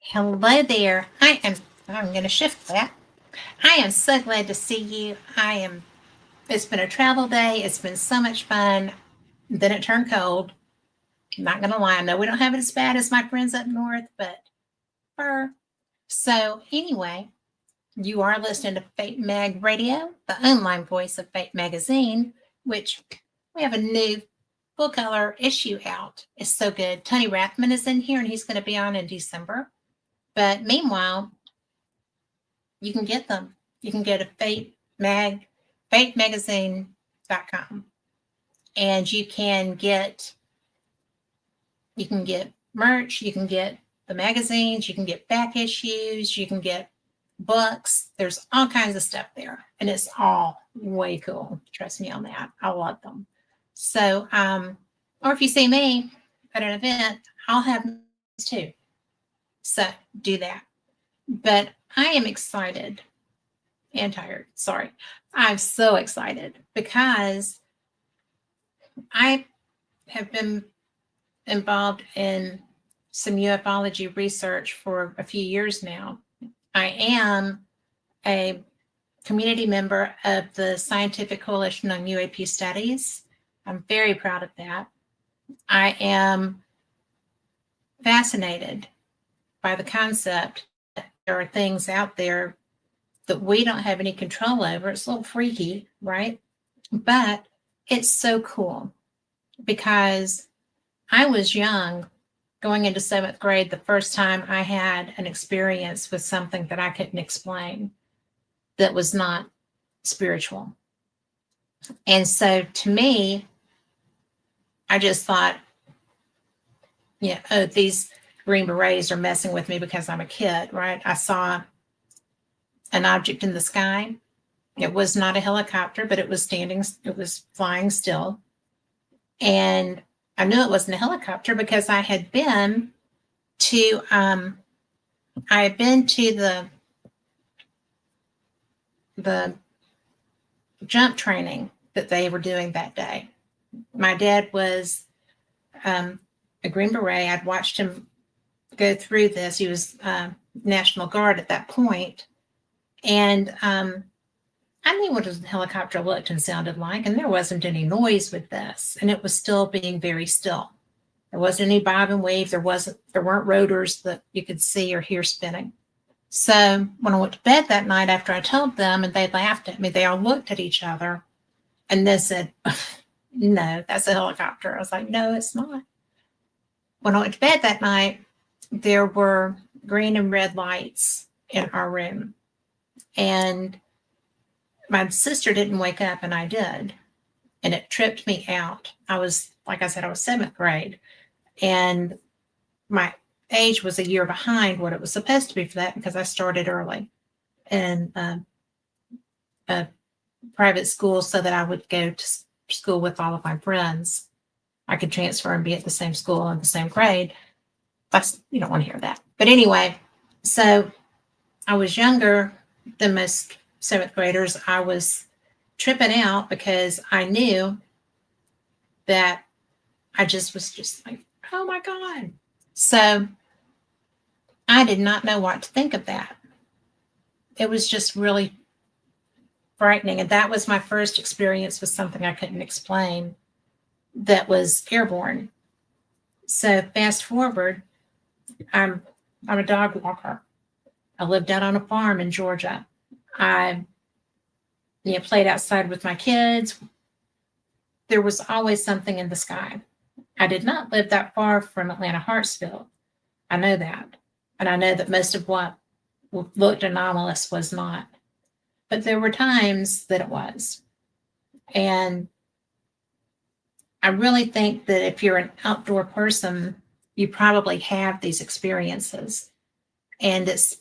Hello there. I'm going to shift that. I am so glad to see you. It's been a travel day. It's been so much fun. Then it turned cold. I'm not going to lie. I know we don't have it as bad as my friends up north, but fur. So, anyway, you are listening to Fate Mag Radio, the online voice of Fate Magazine, which we have a new full color issue out. It's so good. Tony Rathman is in here and he's going to be on in December. But meanwhile, you can get them. You can go to fatemagazine.com and you can get merch, you can get the magazines, you can get back issues, you can get books. There's all kinds of stuff there. And it's all way cool. Trust me on that. I love them. So, or if you see me at an event, I'll have these too. So do that. But I am excited and tired. Sorry. I'm so excited because I have been involved in some ufology research for a few years now. I am a community member of the Scientific Coalition on UAP Studies. I'm very proud of that. I am fascinated by the concept that there are things out there that we don't have any control over. It's a little freaky, right? But it's so cool because I was young going into seventh grade the first time I had an experience with something that I couldn't explain that was not spiritual. And so to me, I just thought, oh, these Green Berets are messing with me because I'm a kid, right? I saw an object in the sky. It was not a helicopter, but it was flying still. And I knew it wasn't a helicopter because I had been to the jump training that they were doing that day. My dad was a Green Beret. I'd watched him go through this. He was National Guard at that point. And I knew what a helicopter looked and sounded like, and there wasn't any noise with this. And it was still being very still. There wasn't any bob and weave. There weren't rotors that you could see or hear spinning. So when I went to bed that night after I told them, and they laughed at me, they all looked at each other and they said, no, that's a helicopter. I was like, no, it's not. When I went to bed that night, there were green and red lights in our room. And my sister didn't wake up and I did. And it tripped me out. Like I said, I was seventh grade. And my age was a year behind what it was supposed to be for that because I started early in a private school so that I would go to school with all of my friends. I could transfer and be at the same school in the same grade. You don't want to hear that. But anyway, so I was younger than most seventh graders. I was tripping out because I knew that I was just like, oh my God. So I did not know what to think of that. It was just really frightening. And that was my first experience with something I couldn't explain that was airborne. So fast forward, I'm a dog walker. I lived out on a farm in Georgia. I played outside with my kids. There was always something in the sky. I did not live that far from Atlanta Hartsfield. I know that. And I know that most of what looked anomalous was not. But there were times that it was. And I really think that if you're an outdoor person, you probably have these experiences. And it's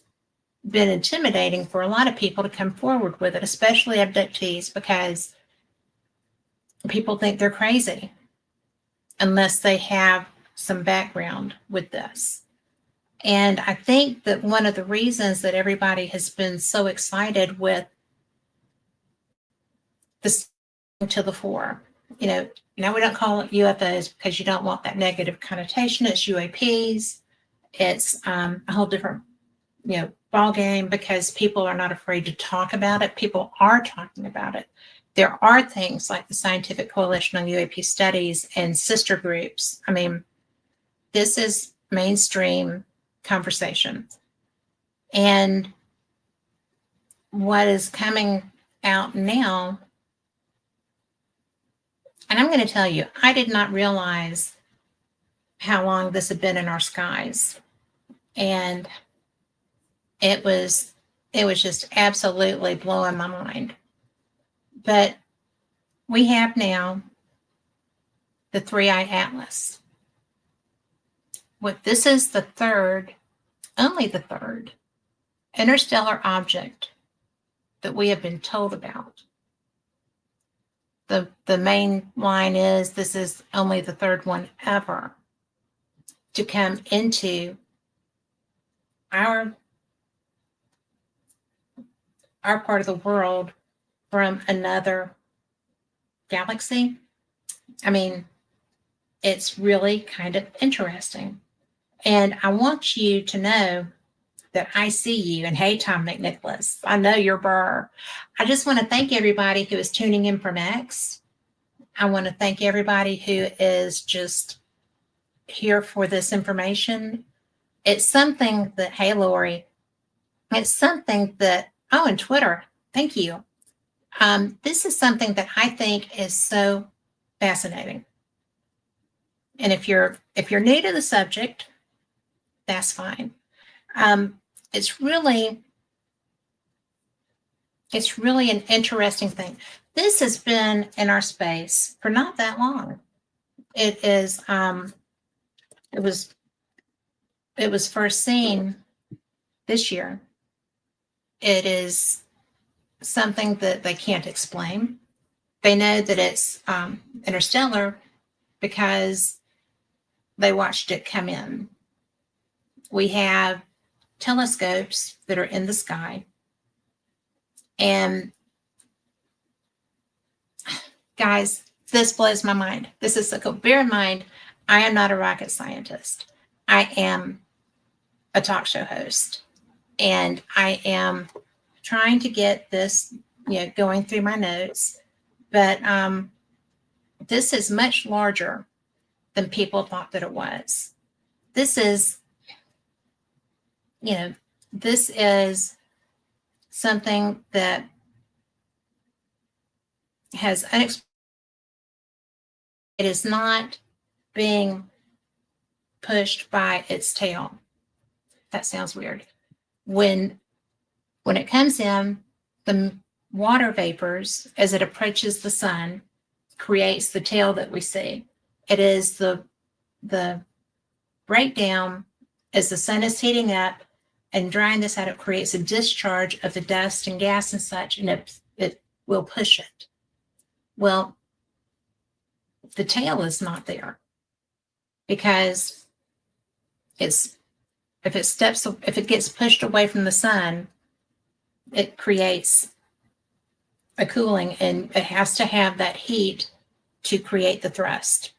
been intimidating for a lot of people to come forward with it, especially abductees, because people think they're crazy unless they have some background with this. And I think that one of the reasons that everybody has been so excited with this to the fore, now we don't call it UFOs because you don't want that negative connotation. It's UAPs. It's a whole different, ball game, because people are not afraid to talk about it. People are talking about it. There are things like the Scientific Coalition on UAP Studies and sister groups. I mean, this is mainstream conversation. And what is coming out now, and I'm going to tell you, I did not realize how long this had been in our skies. And it was just absolutely blowing my mind. But we have now the Three-Eye Atlas. This is the third, only the third, interstellar object that we have been told about. The main line is, this is only the third one ever to come into our part of the world from another galaxy. I mean, it's really kind of interesting. And I want you to know that I see you. And hey, Tom McNicholas, I know you're Burr. I just want to thank everybody who is tuning in from X. I want to thank everybody who is just here for this information. It's something that, hey, Lori, it's something that, oh, and Twitter, thank you. This is something that I think is so fascinating. And if you're new to the subject, that's fine. It's really an interesting thing. This has been in our space for not that long. It is, it was first seen this year. It is something that they can't explain. They know that it's interstellar because they watched it come in. We have telescopes that are in the sky. And guys, this blows my mind. This is so cool. Bear in mind, I am not a rocket scientist. I am a talk show host. And I am trying to get this, going through my notes. But this is much larger than people thought that it was. This is, this is something that has it is not being pushed by its tail. That sounds weird. When it comes in, the water vapors, as it approaches the sun, creates the tail that we see. It is the breakdown as the sun is heating up and drying this out. It creates a discharge of the dust and gas and such, and it will push it. Well, the tail is not there because if it gets pushed away from the sun, it creates a cooling, and it has to have that heat to create the thrust.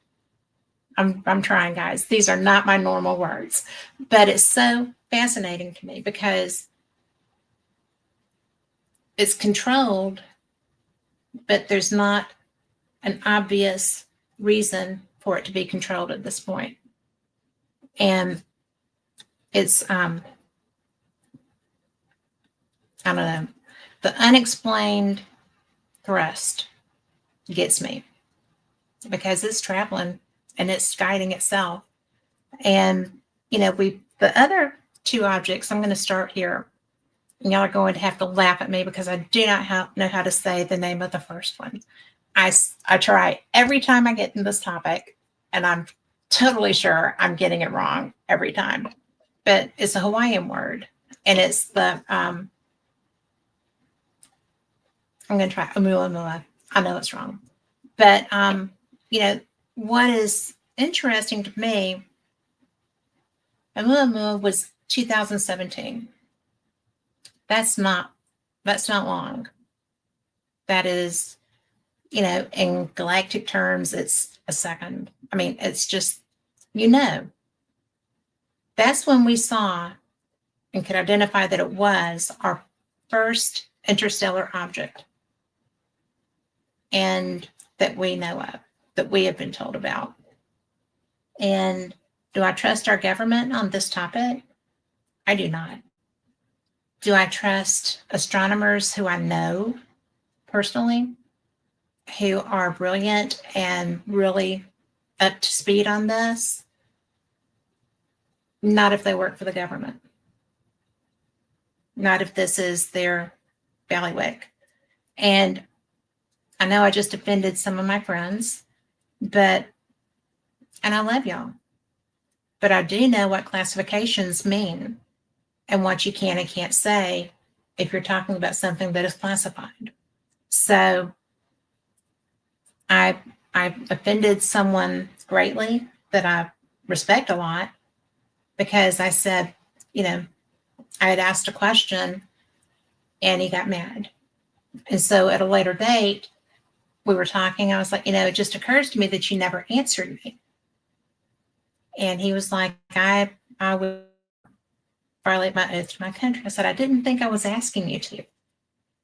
I'm trying, guys. These are not my normal words, but it's so fascinating to me because it's controlled, but there's not an obvious reason for it to be controlled at this point. And it's, I don't know, the unexplained thrust gets me because it's traveling and it's guiding itself. And, the other two objects, I'm going to start here. And y'all are going to have to laugh at me because I do not know how to say the name of the first one. I try every time I get in this topic, and I'm totally sure I'm getting it wrong every time. But it's a Hawaiian word, and it's the, I'm going to try Oumuamua. I know it's wrong. But, what is interesting to me, Oumuamua was 2017. That's not long. That is, in galactic terms, it's a second. I mean, it's just, that That's when we saw and could identify that it was our first interstellar object, and that we know of, that we have been told about. And do I trust our government on this topic? I do not. Do I trust astronomers who I know personally, who are brilliant and really up to speed on this? Not if they work for the government. Not if this is their bailiwick. And I know I just offended some of my friends, and I love y'all, but I do know what classifications mean and what you can and can't say if you're talking about something that is classified. So I offended someone greatly that I respect a lot, because I said, I had asked a question and he got mad. And so at a later date, we were talking. I was like, it just occurs to me that you never answered me. And he was like, I would violate my oath to my country. I said, I didn't think I was asking you to.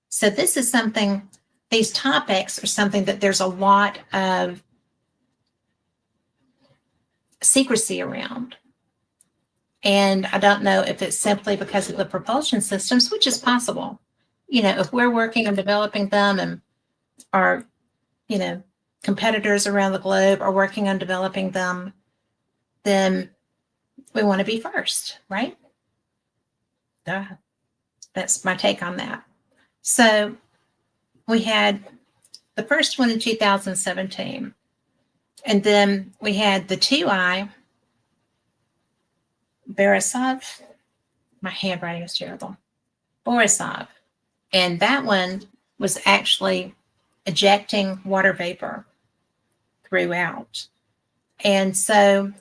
So this is something, these topics are something that there's a lot of secrecy around. And I don't know if it's simply because of the propulsion systems, which is possible. If we're working on developing them, and our, competitors around the globe are working on developing them, then we want to be first, right? That's my take on that. So we had the first one in 2017. And then we had the 2I Borisov. My handwriting is terrible. Borisov. And that one was actually ejecting water vapor throughout. And so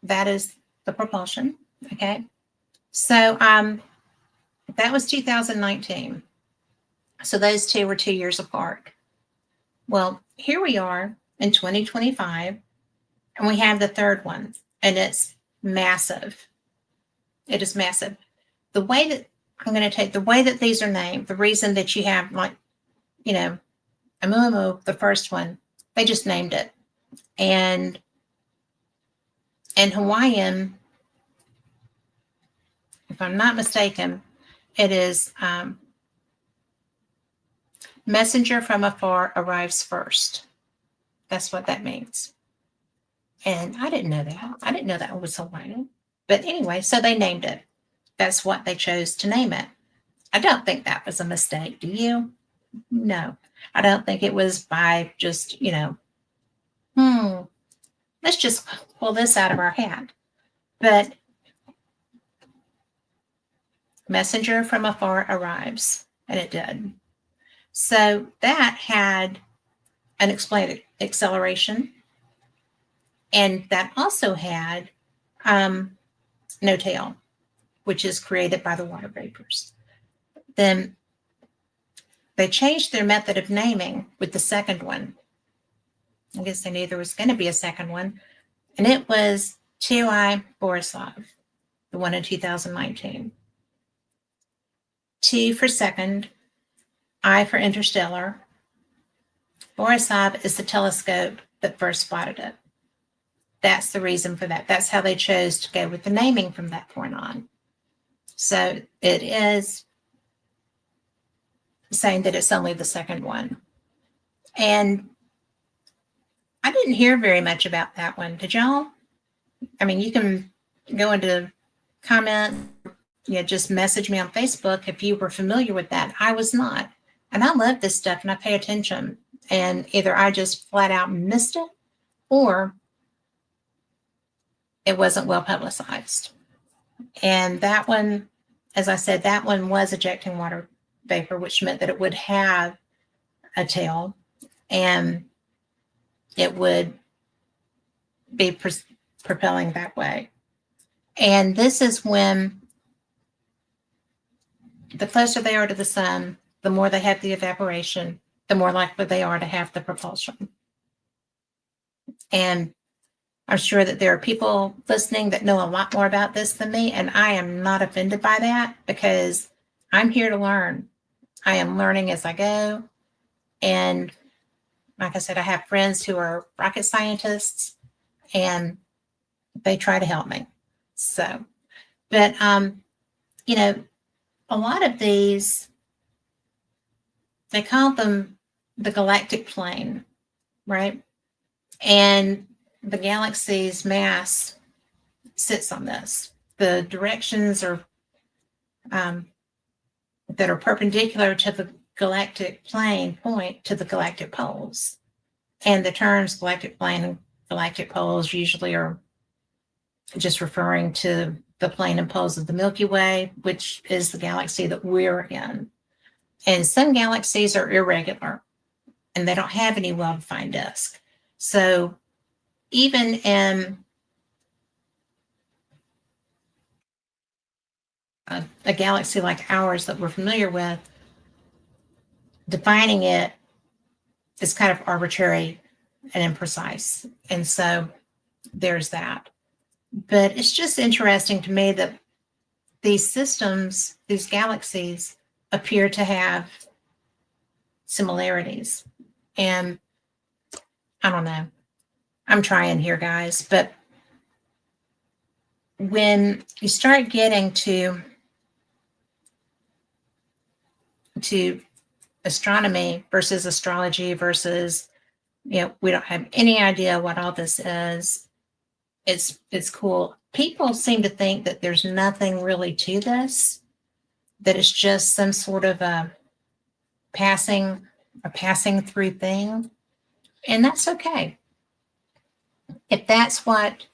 that is the propulsion. Okay. So that was 2019. So those two were 2 years apart. Well, here we are in 2025, and we have the third one, and it's massive. It is massive. The way that I'm going to take the way that these are named, the reason that you have Amumu, the first one, they just named it. And in Hawaiian, if I'm not mistaken, it is messenger from afar arrives first. That's what that means. And I didn't know that. I didn't know that was Hawaiian. But anyway, so they named it. That's what they chose to name it. I don't think that was a mistake. Do you? No. I don't think it was by just, let's just pull this out of our hat. But messenger from afar arrives, and it did. So that had an explained acceleration, and that also had no tail, which is created by the water vapors. Then they changed their method of naming with the second one. I guess they knew there was going to be a second one, and it was 2I Borisov, the one in 2019. T for second, I for interstellar. Borisov is the telescope that first spotted it. That's the reason for that. That's how they chose to go with the naming from that point on. So it is saying that it's only the second one. And I didn't hear very much about that one. Did y'all? I mean, you can go into comment, just message me on Facebook if you were familiar with that. I was not. And I love this stuff and I pay attention. And either I just flat out missed it, or it wasn't well publicized. And that one, as I said, that one was ejecting water vapor, which meant that it would have a tail and it would be propelling that way. And this is when the closer they are to the sun, the more they have the evaporation, the more likely they are to have the propulsion. And I'm sure that there are people listening that know a lot more about this than me, and I am not offended by that because I'm here to learn. I am learning as I go. And like I said, I have friends who are rocket scientists and they try to help me. So, but, you know, a lot of these, they call them the galactic plane, right? And the galaxy's mass sits on this. The directions are that are perpendicular to the galactic plane point to the galactic poles. And the terms galactic plane and galactic poles usually are just referring to the plane and poles of the Milky Way, which is the galaxy that we're in. And some galaxies are irregular and they don't have any well-defined disk. So even in a galaxy like ours that we're familiar with, defining it is kind of arbitrary and imprecise. And so there's that. But it's just interesting to me that these systems, these galaxies, appear to have similarities. And I don't know. I'm trying here, guys. But when you start getting to astronomy versus astrology versus, we don't have any idea what all this is. It's cool. People seem to think that there's nothing really to this, that it's just some sort of a passing through thing. And that's okay. If that's what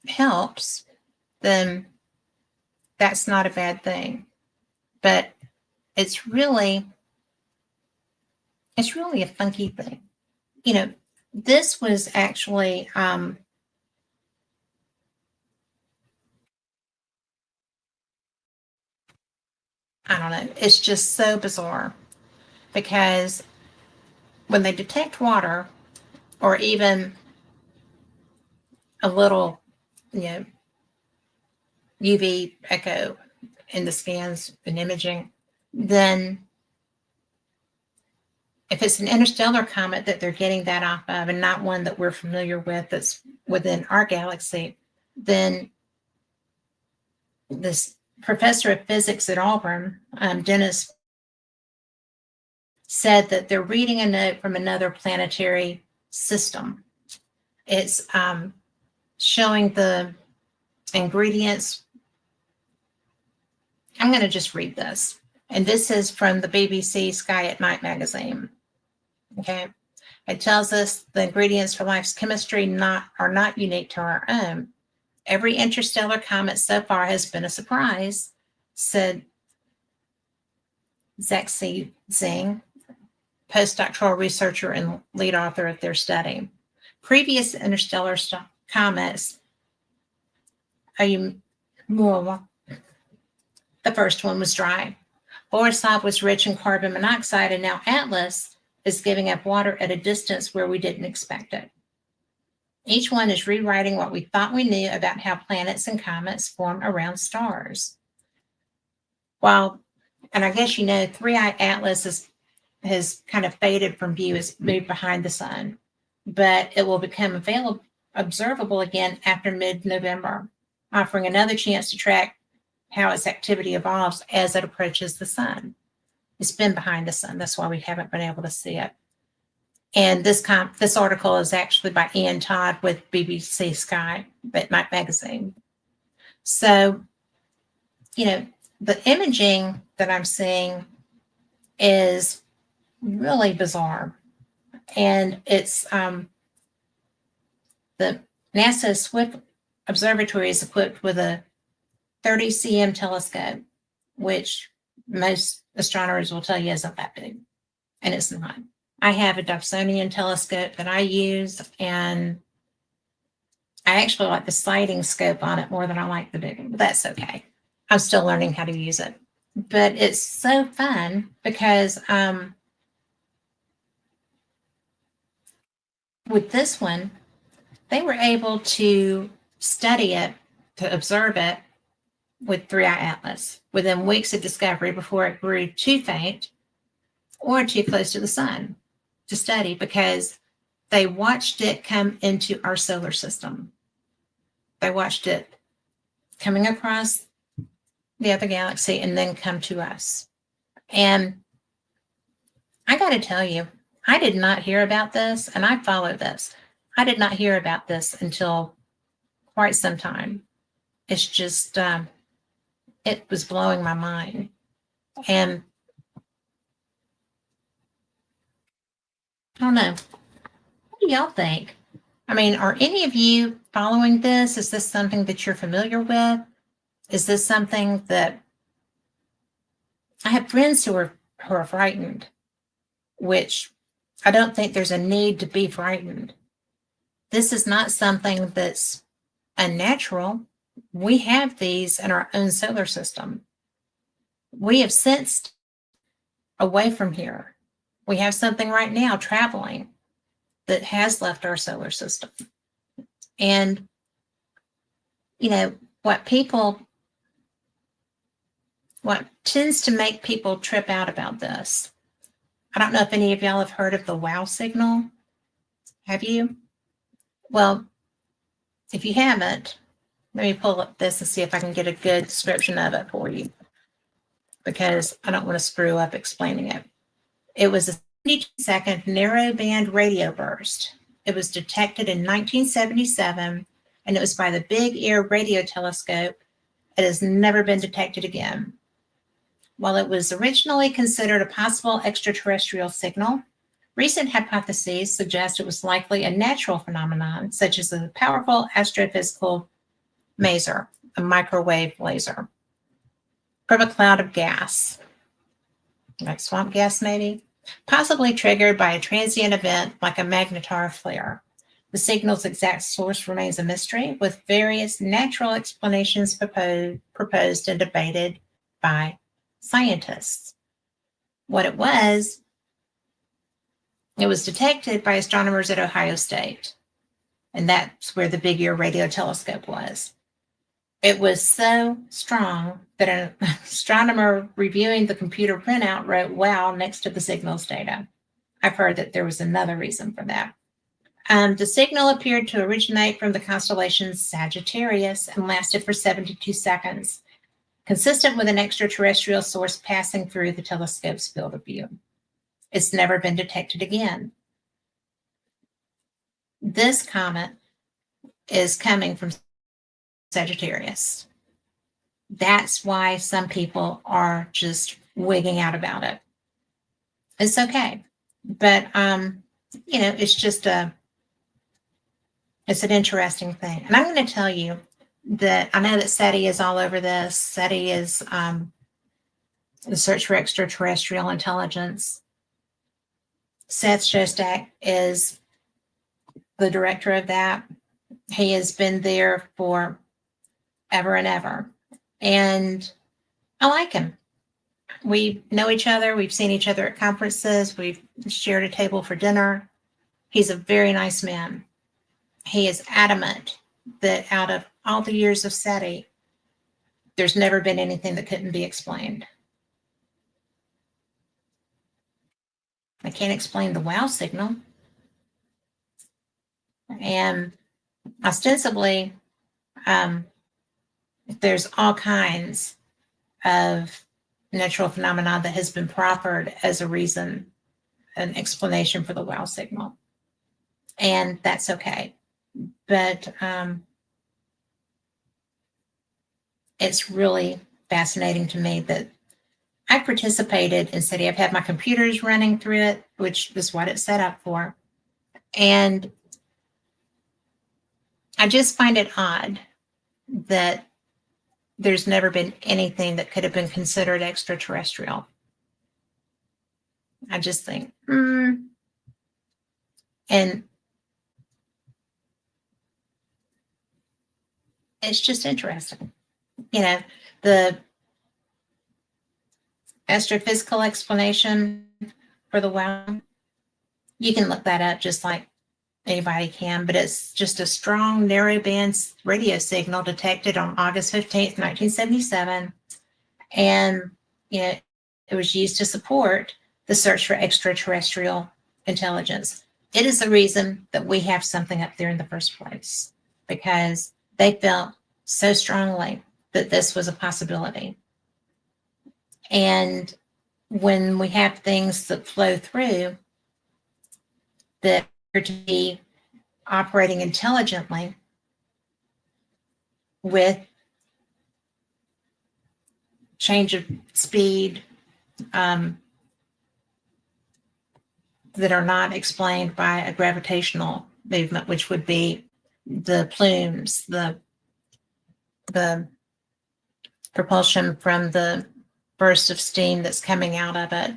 helps, then that's not a bad thing. But it's really a funky thing. This was actually I don't know, it's just so bizarre because when they detect water or even a little, UV echo in the scans and imaging, then if it's an interstellar comet that they're getting that off of and not one that we're familiar with that's within our galaxy, then this professor of physics at Auburn, Dennis, said that they're reading a note from another planetary system. It's showing the ingredients. I'm going to just read this. And this is from the BBC Sky at Night magazine. Okay. It tells us the ingredients for life's chemistry are not unique to our own. Every interstellar comet so far has been a surprise, said Zexi Zing, postdoctoral researcher and lead author of their study. Previous interstellar comets, the first one was dry. Borisov was rich in carbon monoxide, and now Atlas is giving up water at a distance where we didn't expect it. Each one is rewriting what we thought we knew about how planets and comets form around stars. And I guess 3i Atlas has kind of faded from view, has moved behind the sun, but it will become observable again after mid-November, offering another chance to track how its activity evolves as it approaches the sun. It's been behind the sun. That's why we haven't been able to see it. And this article is actually by Ian Todd with BBC Sky at Night magazine. So, the imaging that I'm seeing is really bizarre. And it's the NASA Swift Observatory is equipped with a 30 cm telescope, which most astronomers will tell you isn't that big, and it's not. I have a Dobsonian telescope that I use, and I actually like the sliding scope on it more than I like the big one, but that's okay. I'm still learning how to use it. But it's so fun because With this one, they were able to study it, to observe it with 3-eye atlas within weeks of discovery before it grew too faint or too close to the sun to study, because they watched it come into our solar system. They watched it coming across the other galaxy and then come to us. And I got to tell you, I did not hear about this, and I follow this. I did not hear about this until quite some time. It's just, it was blowing my mind. And I don't know. What do y'all think? I mean, are any of you following this? Is this something that you're familiar with? Is this something that I have friends who are frightened, which I don't think there's a need to be frightened. This is not something that's unnatural. We have these in our own solar system. We have sensed away from here. We have something right now traveling that has left our solar system. And, you know, what tends to make people trip out about this, I don't know if any of y'all have heard of the wow signal. Have you? Well, if you haven't, let me pull up this and see if I can get a good description of it for you, because I don't want to screw up explaining it. It was a 72-second narrowband radio burst. It was detected in 1977, and it was by the Big Ear radio telescope. It has never been detected again. While it was originally considered a possible extraterrestrial signal, recent hypotheses suggest it was likely a natural phenomenon, such as a powerful astrophysical maser, a microwave laser, from a cloud of gas, like swamp gas maybe, possibly triggered by a transient event like a magnetar flare. The signal's exact source remains a mystery, with various natural explanations proposed and debated by scientists. What it was detected by astronomers at Ohio State, and that's where the Big Ear radio telescope was. It was so strong that an astronomer reviewing the computer printout wrote "wow" next to the signal's data. I've heard that there was another reason for that. The signal appeared to originate from the constellation Sagittarius and lasted for 72 seconds, consistent with an extraterrestrial source passing through the telescope's field of view. It's never been detected again. This comet is coming from Sagittarius. That's why some people are just wigging out about it. It's okay. But, you know, it's an interesting thing. And I'm going to tell you that I know that SETI is all over this. SETI is the search for extraterrestrial intelligence. Seth Shostak is the director of that. He has been there for ever and ever. And I like him. We know each other. We've seen each other at conferences. We've shared a table for dinner. He's a very nice man. He is adamant that out of all the years of SETI, there's never been anything that couldn't be explained. I can't explain the wow signal. And ostensibly, there's all kinds of natural phenomena that has been proffered as a reason, an explanation for the wow signal. And that's okay. But it's really fascinating to me that I participated in SETI. I've had my computers running through it, which is what it's set up for. And I just find it odd that there's never been anything that could have been considered extraterrestrial. I just think, and it's just interesting. You know, the astrophysical explanation for the wow, you can look that up just like anybody can, but it's just a strong narrowband radio signal detected on August 15th, 1977. And it was used to support the search for extraterrestrial intelligence. It is the reason that we have something up there in the first place, because they felt so strongly that this was a possibility. And when we have things that flow through that appear to be operating intelligently with change of speed, that are not explained by a gravitational movement, which would be the plumes, the propulsion from the burst of steam that's coming out of it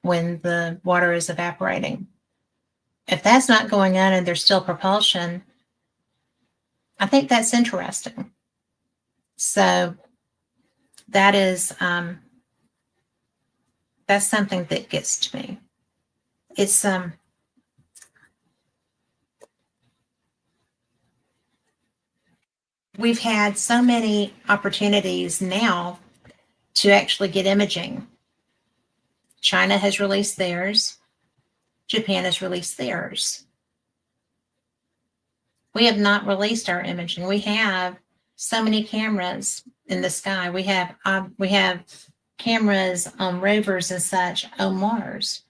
when the water is evaporating. If that's not going on and there's still propulsion, I think that's interesting. So that is that's something that gets to me. It's we've had so many opportunities now to actually get imaging. China has released theirs. Japan has released theirs. We have not released our imaging. We have so many cameras in the sky. We have cameras on rovers and such on Mars.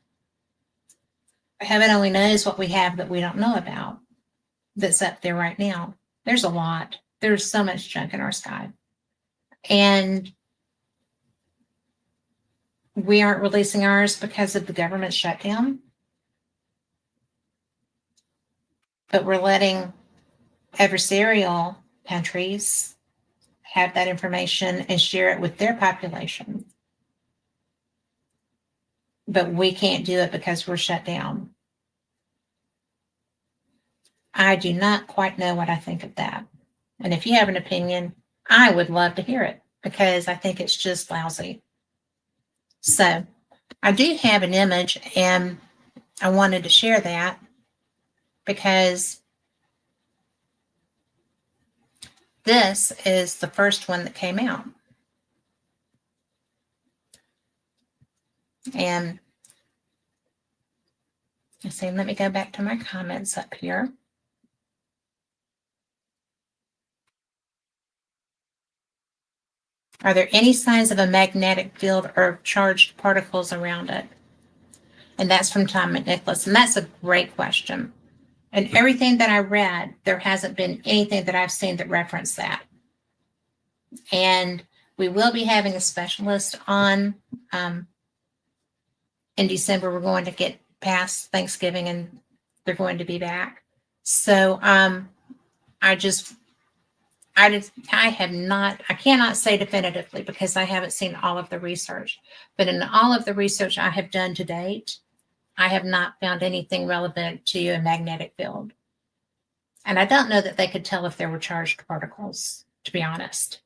Heaven only knows what we have that we don't know about that's up there right now. There's a lot. There's so much junk in our sky. And we aren't releasing ours because of the government shutdown. But we're letting adversarial countries have that information and share it with their population. But we can't do it because we're shut down. I do not quite know what I think of that. And if you have an opinion, I would love to hear it, because I think it's just lousy. So I do have an image, and I wanted to share that because this is the first one that came out. And let's see, let me go back to my comments up here. Are there any signs of a magnetic field or charged particles around it? And that's from Tom McNicholas. And that's a great question. And everything that I read, there hasn't been anything that I've seen that referenced that. And we will be having a specialist on in December. We're going to get past Thanksgiving and they're going to be back. So I cannot say definitively because I haven't seen all of the research, but in all of the research I have done to date, I have not found anything relevant to a magnetic field. And I don't know that they could tell if there were charged particles, to be honest.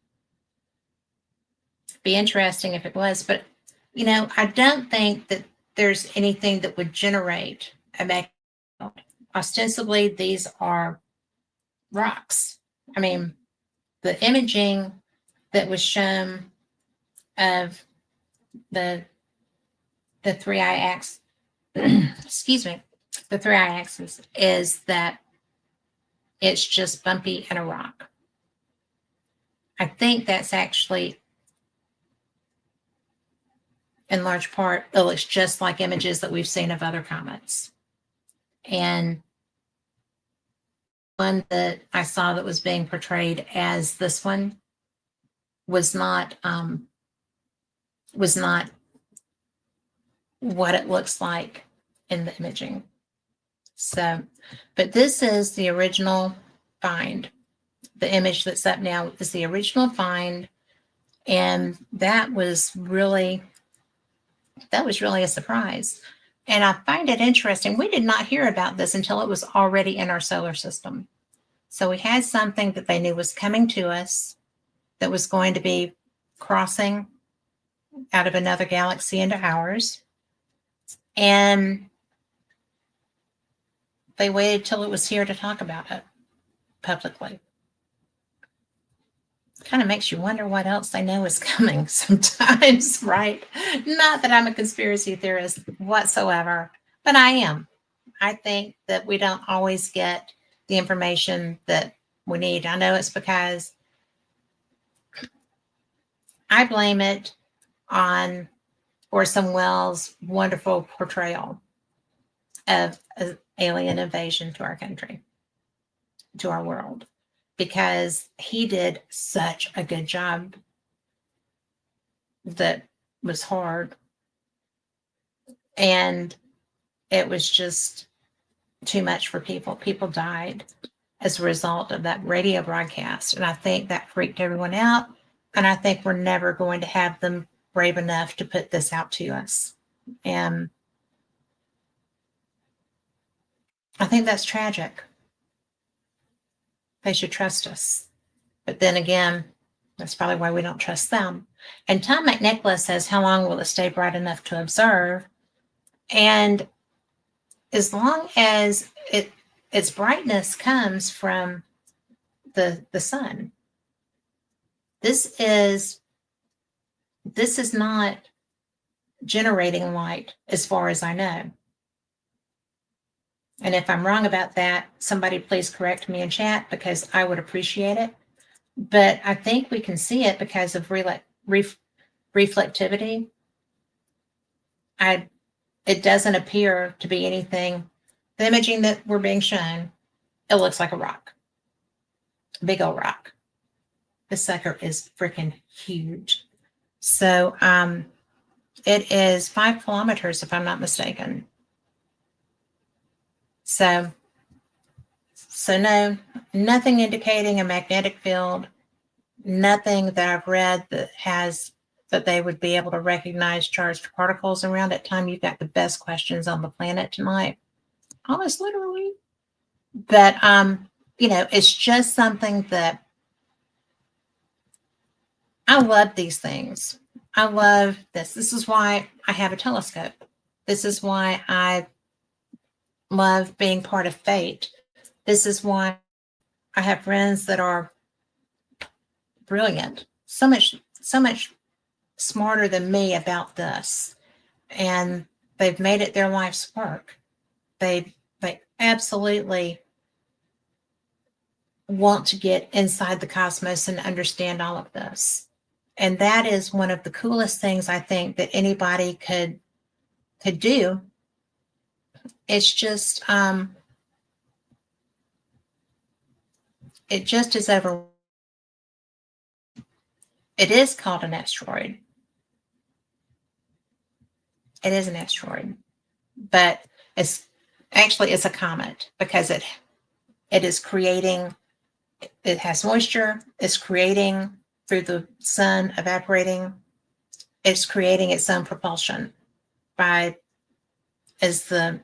It'd be interesting if it was, but I don't think that there's anything that would generate a magnetic field. Ostensibly, these are rocks. I mean, the imaging that was shown of the 3-eye axis, excuse me, the 3-eye axis is that it's just bumpy and a rock. I think that's actually, in large part, it looks just like images that we've seen of other comets. And one that I saw that was being portrayed as this one was not what it looks like in the imaging. So, but this is the original find. The image that's up now is the original find, and that was really a surprise. And I find it interesting. We did not hear about this until it was already in our solar system. So we had something that they knew was coming to us that was going to be crossing out of another galaxy into ours. And They waited till it was here to talk about it publicly. Kind of makes you wonder what else they know is coming sometimes, right? Not that I'm a conspiracy theorist whatsoever, but I am. I think that we don't always get the information that we need. I know it's because I blame it on Orson Welles' wonderful portrayal of alien invasion to our country, to our world, because he did such a good job that was hard. And it was just too much for people. People died as a result of that radio broadcast. And I think that freaked everyone out. And I think we're never going to have them brave enough to put this out to us. And I think that's tragic. They should trust us. But then again, that's probably why we don't trust them. And Tom McNicholas says, how long will it stay bright enough to observe? And as long as its brightness comes from the sun, this is not generating light as far as I know. And if I'm wrong about that, somebody please correct me in chat, because I would appreciate it. But I think we can see it because of reflectivity. It doesn't appear to be anything. The imaging that we're being shown, it looks like a rock, big old rock. This sucker is freaking huge. So it is 5 kilometers, if I'm not mistaken. So no, nothing indicating a magnetic field, nothing that I've read that they would be able to recognize charged particles around it. Time, you've got the best questions on the planet tonight, almost literally. But it's just something that I love these things. I love this. This is why I have a telescope. This is why I love being part of fate. This is why I have friends that are brilliant, so much smarter than me about this, and they've made it their life's work. They absolutely want to get inside the cosmos and understand all of this. And that is one of the coolest things I think that anybody could do. It's just it just is over. It is called an asteroid. It is an asteroid, but it's a comet, because it is creating. It has moisture. It's creating through the sun evaporating. It's creating its own propulsion as the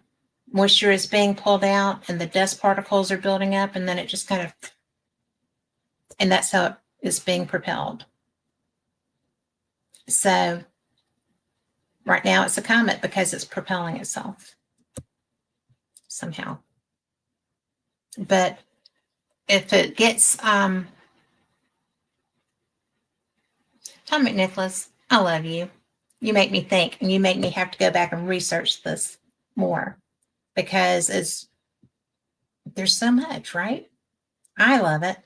moisture is being pulled out and the dust particles are building up, and then it just and that's how it is being propelled. So right now it's a comet because it's propelling itself somehow. But if it gets Tom McNicholas, I love you. You make me think, and you make me have to go back and research this more, because there's so much, right? I love it.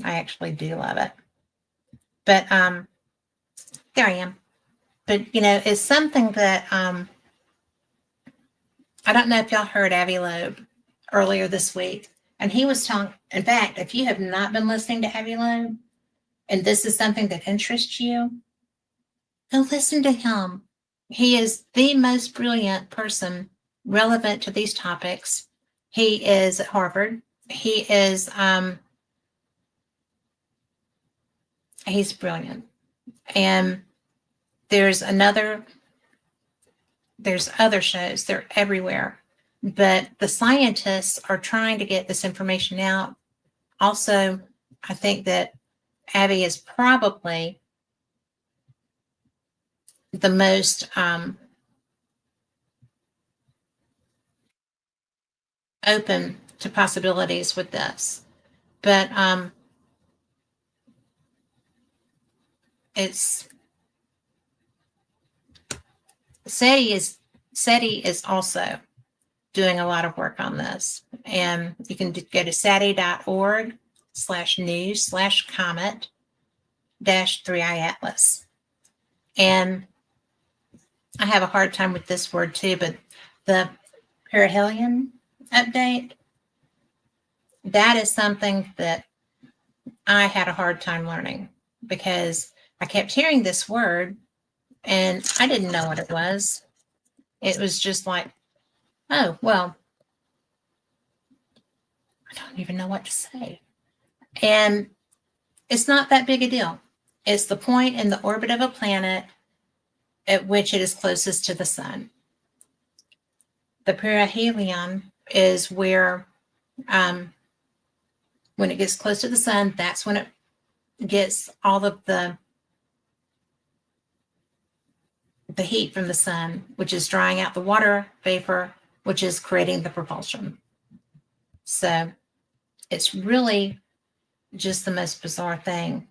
I actually do love it. But there I am. But it's something that I don't know if y'all heard Avi Loeb earlier this week, and he was telling. In fact, if you have not been listening to Avi Loeb, and this is something that interests you, go listen to him. He is the most brilliant person relevant to these topics. He is at Harvard. He is he's brilliant. And there's other shows. They're everywhere. But the scientists are trying to get this information out. Also, I think that Abby is probably the most open to possibilities with this. But it's SETI is also doing a lot of work on this. And you can go to SETI.org/news/comet-3i atlas. And I have a hard time with this word too, but the perihelion update, that is something that I had a hard time learning because I kept hearing this word and I didn't know what it was. It was just like, oh, well, I don't even know what to say. And it's not that big a deal. It's the point in the orbit of a planet at which it is closest to the sun. The perihelion is where, when it gets close to the sun, that's when it gets all of the heat from the sun, which is drying out the water vapor, which is creating the propulsion. So it's really just the most bizarre thing.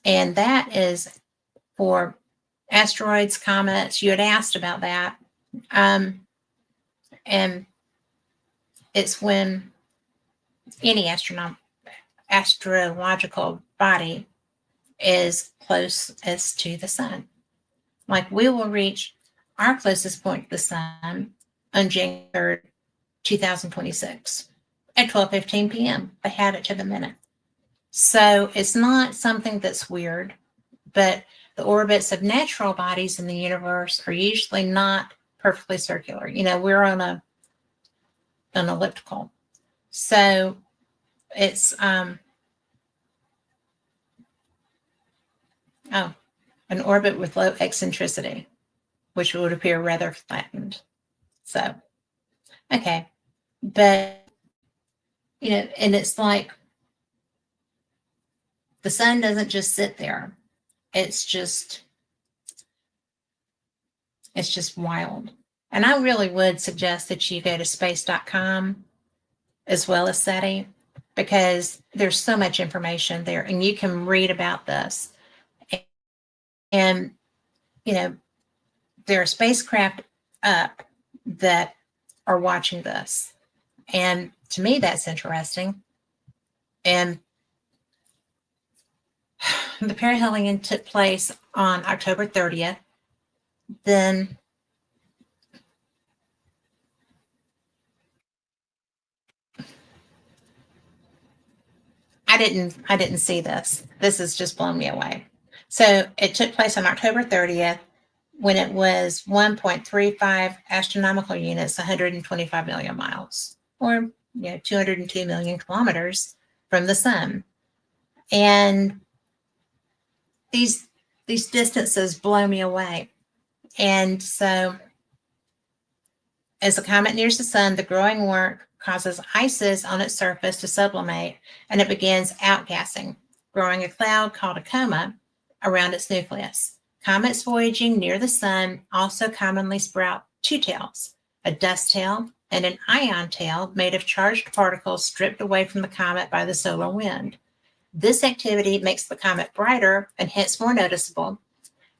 And that is for asteroids, comets. You had asked about that. And it's when any astrological body is closest to the sun. Like we will reach our closest point to the sun on January 3rd, 2026 at 12:15 p.m. They had it to the minute. So it's not something that's weird, but the orbits of natural bodies in the universe are usually not perfectly circular. You know, we're on an elliptical. So it's an orbit with low eccentricity, which would appear rather flattened. So, okay. But, you know, and it's like the sun doesn't just sit there. It's just wild. And I really would suggest that you go to space.com as well as SETI because there's so much information there and you can read about this. And, you know, there are spacecraft up that are watching this. And to me, that's interesting. And the perihelion took place on October 30th. Then I didn't see this. This has just blown me away. So it took place on October 30th when it was 1.35 astronomical units, 125 million miles, or 202 million kilometers from the sun. And these distances blow me away. And so as the comet nears the sun, the growing work causes ices on its surface to sublimate, and it begins outgassing, growing a cloud called a coma around its nucleus. Comets voyaging near the sun also commonly sprout two tails, a dust tail and an ion tail made of charged particles stripped away from the comet by the solar wind. This activity makes the comet brighter and hence more noticeable,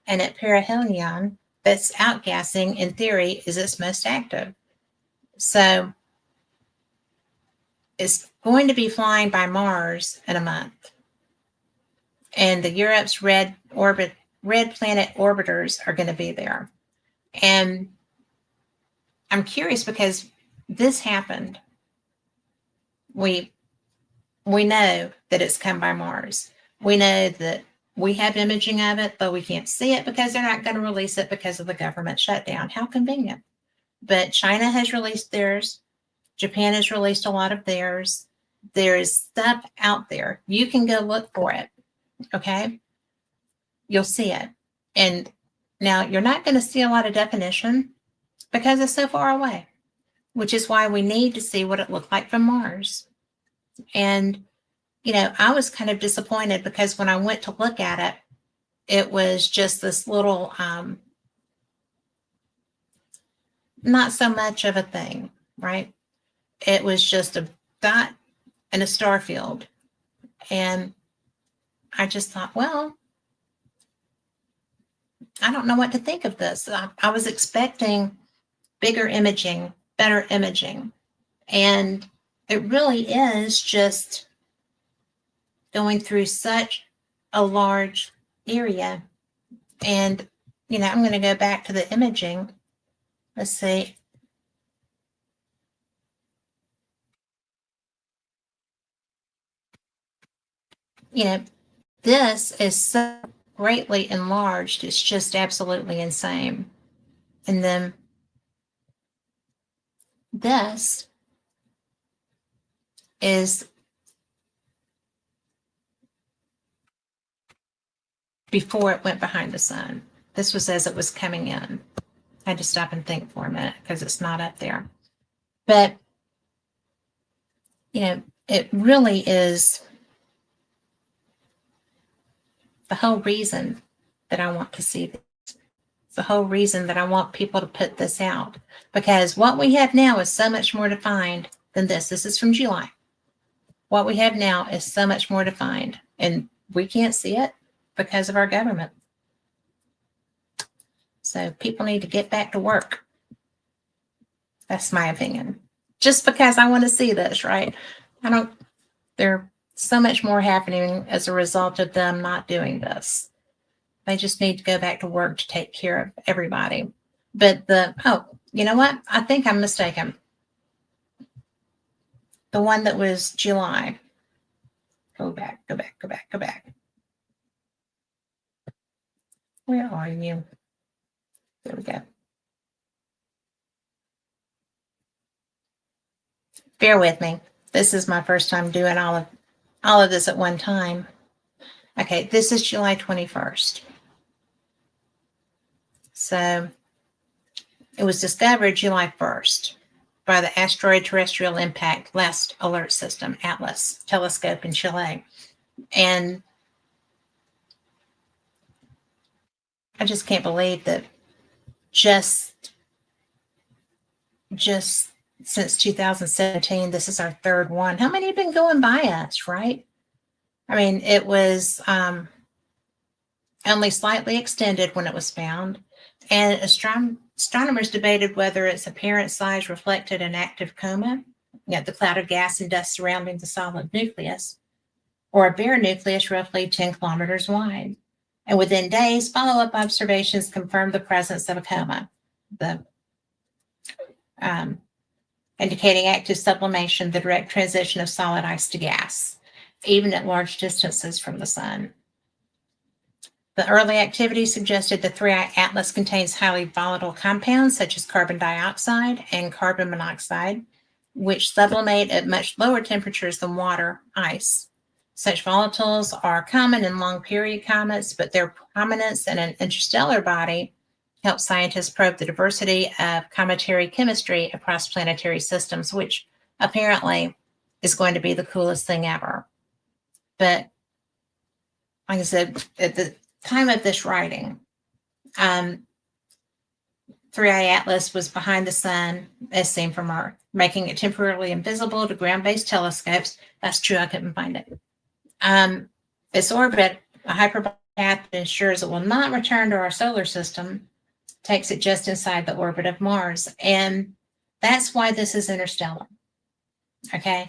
and at perihelion, that's outgassing, in theory, is its most active. So it's going to be flying by Mars in a month. And the Europe's red planet orbiters are going to be there. And I'm curious because this happened. We know that it's come by Mars. We know that we have imaging of it, but we can't see it because they're not going to release it because of the government shutdown. How convenient. But China has released theirs. Japan has released a lot of theirs. There is stuff out there. You can go look for it. Okay? You'll see it. And now you're not going to see a lot of definition because it's so far away, which is why we need to see what it looked like from Mars. And, I was kind of disappointed because when I went to look at it, it was just this little, not so much of a thing, right? it was just a dot in a star field. And I just thought, well, I don't know what to think of this. I was expecting bigger imaging, better imaging. And it really is just going through such a large area. And, I'm going to go back to the imaging. Let's see. This is so greatly enlarged. It's just absolutely insane. And then this is before it went behind the sun. This was as it was coming in. I had to stop and think for a minute because it's not up there. But, it really is the whole reason that I want to see this. The whole reason that I want people to put this out, because what we have now is so much more defined than this. This is from July. What we have now is so much more defined, and we can't see it because of our government. So people need to get back to work. That's my opinion. Just because I want to see this, right? There's so much more happening as a result of them not doing this. They just need to go back to work to take care of everybody. But you know what? I think I'm mistaken. The one that was July. Go back. Where are you? There we go. Bear with me. This is my first time doing all of this at one time. Okay, this is July 21st. So it was discovered July 1st by the Asteroid Terrestrial Impact Last Alert System, ATLAS, telescope in Chile. And I just can't believe that just since 2017, this is our third one. How many have been going by us, right? I mean, it was only slightly extended when it was found, and astronomers debated whether its apparent size reflected an active coma, the cloud of gas and dust surrounding the solid nucleus, or a bare nucleus roughly 10 kilometers wide. And within days, follow-up observations confirmed the presence of a coma, indicating active sublimation, the direct transition of solid ice to gas, even at large distances from the sun. The early activity suggested the 3I Atlas contains highly volatile compounds such as carbon dioxide and carbon monoxide, which sublimate at much lower temperatures than water ice. Such volatiles are common in long period comets, but their prominence in an interstellar body helps scientists probe the diversity of cometary chemistry across planetary systems, which apparently is going to be the coolest thing ever. But like I said, at the time of this writing, 3I Atlas was behind the sun as seen from Earth, making it temporarily invisible to ground-based telescopes. That's true, I couldn't find it. Its orbit, a hyperbolic path that ensures it will not return to our solar system, takes it just inside the orbit of Mars. And that's why this is interstellar. Okay?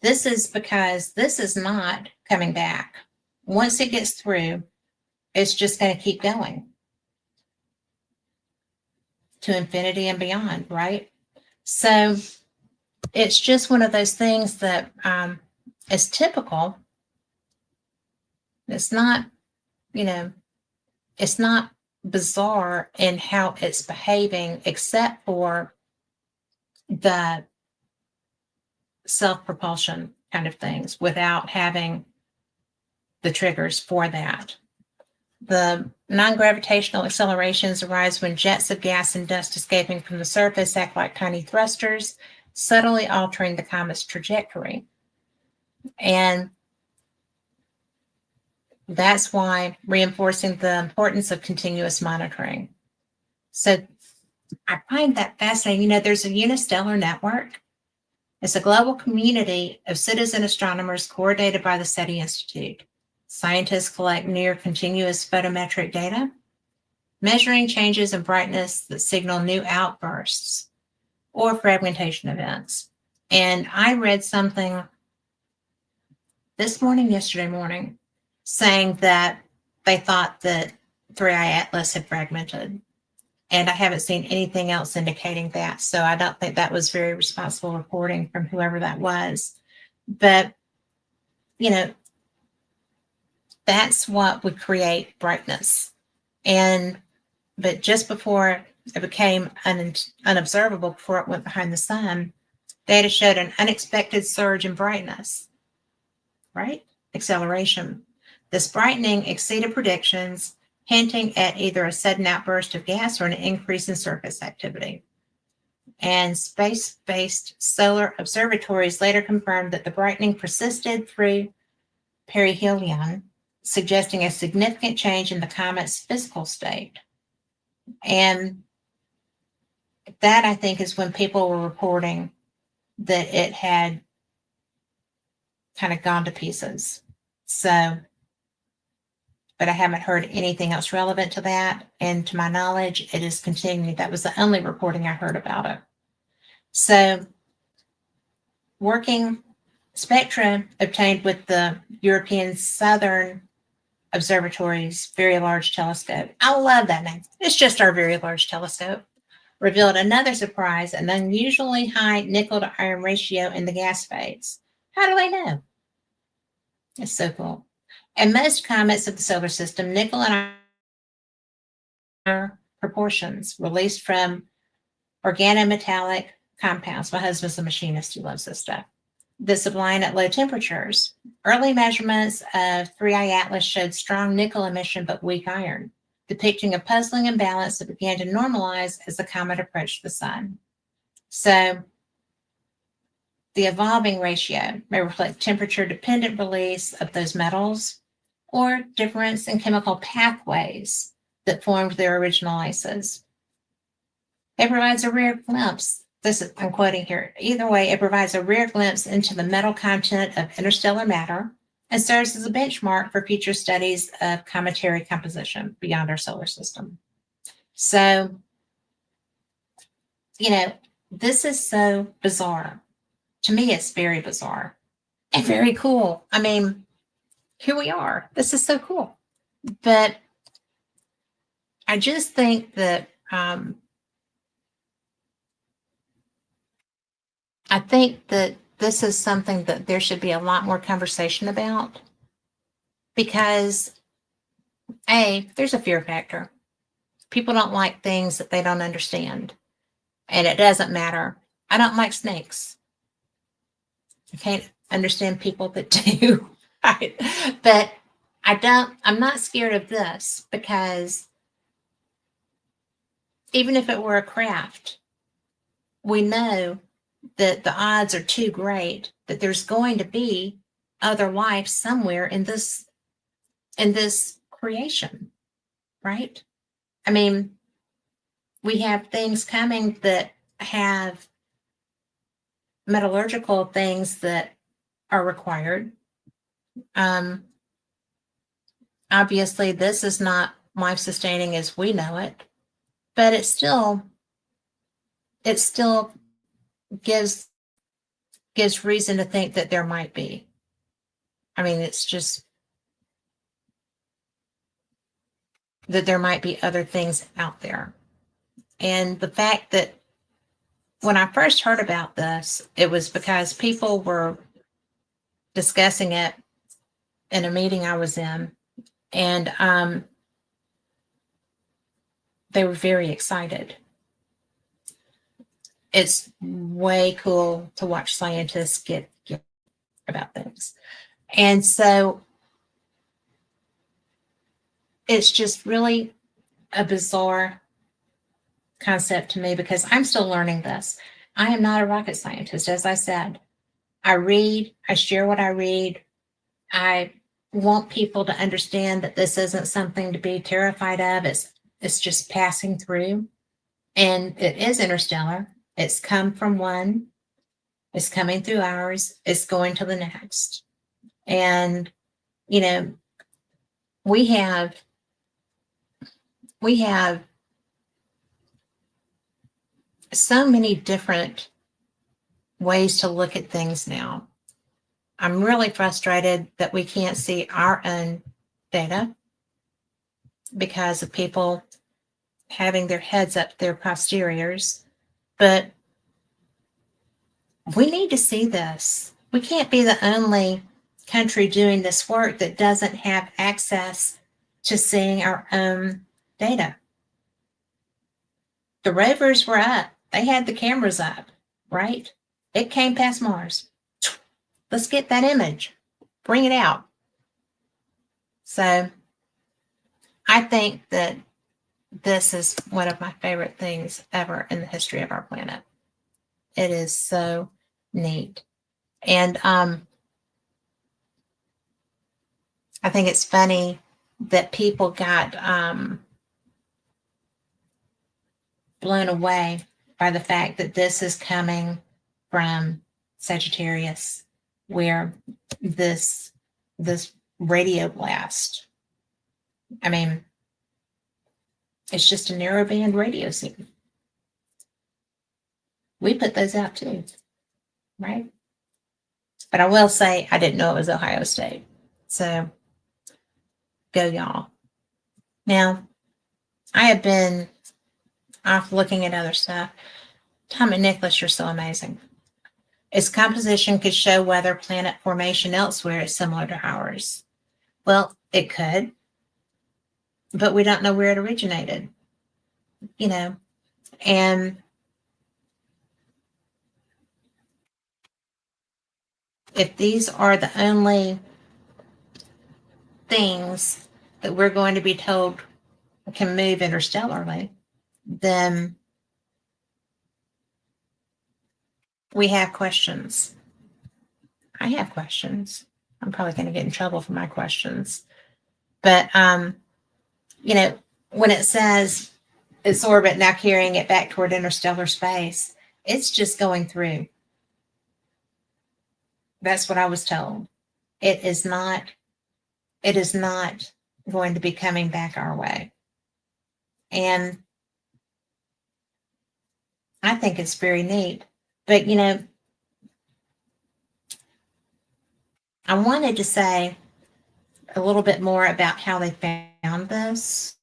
This is because this is not coming back. Once it gets through, it's just going to keep going to infinity and beyond, right? So it's just one of those things that is typical. It's not, it's not bizarre in how it's behaving, except for the self-propulsion kind of things without having the triggers for that. The non-gravitational accelerations arise when jets of gas and dust escaping from the surface act like tiny thrusters, subtly altering the comet's trajectory. And that's why reinforcing the importance of continuous monitoring. So I find that fascinating. There's a unistellar network It's a global community of citizen astronomers coordinated by the SETI Institute. Scientists collect near continuous photometric data, measuring changes in brightness that signal new outbursts or fragmentation events. And I read something yesterday morning, saying that they thought that 3i Atlas had fragmented. And I haven't seen anything else indicating that. So I don't think that was very responsible reporting from whoever that was. But, that's what would create brightness. But just before it became unobservable, before it went behind the sun, data showed an unexpected surge in brightness, right? Acceleration. This brightening exceeded predictions, hinting at either a sudden outburst of gas or an increase in surface activity. And space-based solar observatories later confirmed that the brightening persisted through perihelion, suggesting a significant change in the comet's physical state. And that, I think, is when people were reporting that it had kind of gone to pieces. So, but I haven't heard anything else relevant to that. And to my knowledge, it is continuing. That was the only reporting I heard about it. So, working spectra obtained with the European Southern Observatory's Very Large Telescope. I love that name. It's just our Very Large Telescope. Revealed another surprise, an unusually high nickel to iron ratio in the gas phase. How do they know? It's so cool. And most comets of the solar system, nickel and iron proportions released from organometallic compounds. My husband's a machinist who loves this stuff. This sublime at low temperatures. Early measurements of 3i Atlas showed strong nickel emission but weak iron, depicting a puzzling imbalance that began to normalize as the comet approached the sun. So the evolving ratio may reflect temperature-dependent release of those metals or difference in chemical pathways that formed their original ices. It provides a rare glimpse. I'm quoting here. Either way, it provides a rare glimpse into the metal content of interstellar matter and serves as a benchmark for future studies of cometary composition beyond our solar system. So, this is so bizarre. To me, it's very bizarre and very cool. I mean, here we are. This is so cool. But I just think that this is something that there should be a lot more conversation about, because there's a fear factor. People don't like things that they don't understand, and it doesn't matter. I don't like snakes. I can't understand people that do. Right? But I'm not scared of this, because even if it were a craft, we know that the odds are too great that there's going to be other life somewhere in this creation, right? I mean, we have things coming that have metallurgical things that are required. Obviously, this is not life-sustaining as we know it, but it still gives reason to think that there might be. I mean, it's just that there might be other things out there. And the fact that when I first heard about this, it was because people were discussing it in a meeting I was in, and they were very excited. It's way cool to watch scientists get about things. And so it's just really a bizarre concept to me, because I'm still learning this. I am not a rocket scientist, as I said. I read, I share what I read. I want people to understand that this isn't something to be terrified of. It's just passing through. And it is interstellar. It's come from one. It's coming through ours. It's going to the next. And, you know, we have we have so many different ways to look at things now. I'm really frustrated that we can't see our own data because of people having their heads up their posteriors. But we need to see this. We can't be the only country doing this work that doesn't have access to seeing our own data. The rovers were up. They had the cameras up, right? It came past Mars. Let's get that image. Bring it out. So I think that this is one of my favorite things ever in the history of our planet. It is so neat. And I think it's funny that people got blown away by the fact that this is coming from Sagittarius, where this radio blast, I mean, it's just a narrowband radio signal. We put those out too, right? But I will say I didn't know it was Ohio State. So go y'all. Now, I have been off looking at other stuff. Tom and Nicholas, you're so amazing. Its composition could show whether planet formation elsewhere is similar to ours. Well, it could, but we don't know where it originated, you know. And if these are the only things that we're going to be told can move interstellarly, then we have questions. I have questions. I'm probably going to get in trouble for my questions. But, you know, when it says its orbit now carrying it back toward interstellar space, it's just going through. That's what I was told. It is not going to be coming back our way. And I think it's very neat. But, you know, I wanted to say a little bit more about how they found this,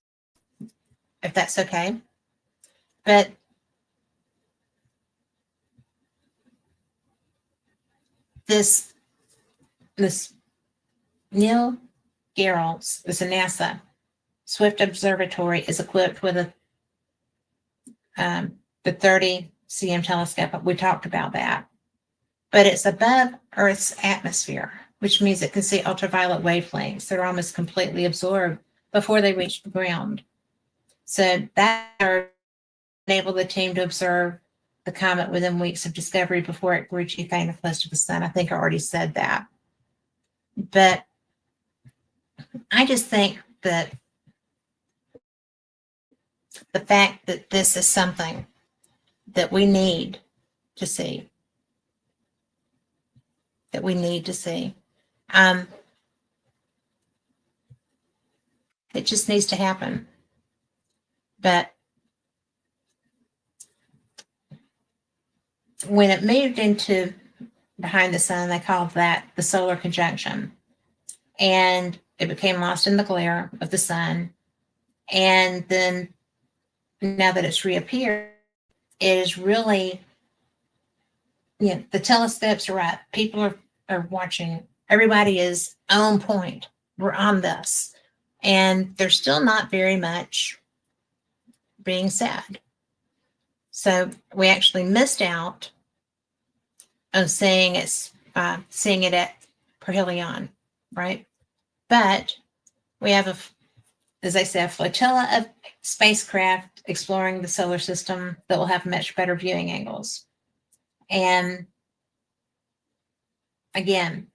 if that's okay. But this Neil Gehrels, this is a NASA Swift Observatory, is equipped with the 30 cm telescope. We talked about that. But it's above Earth's atmosphere, which means it can see ultraviolet wavelengths that are almost completely absorbed before they reach the ground. So that enabled the team to observe the comet within weeks of discovery before it grew too faint and close to the sun. I think I already said that. But I just think that the fact that this is something that we need to see, it just needs to happen. But when it moved into behind the sun, they called that the solar conjunction. And it became lost in the glare of the sun. And then now that it's reappeared, it is really, you know, the telescopes are up. People are watching. Everybody is on point. We're on this. And there's still not very much being said. So we actually missed out on seeing it at perihelion, right? But we have as I said, a flotilla of spacecraft exploring the solar system that will have much better viewing angles. And again,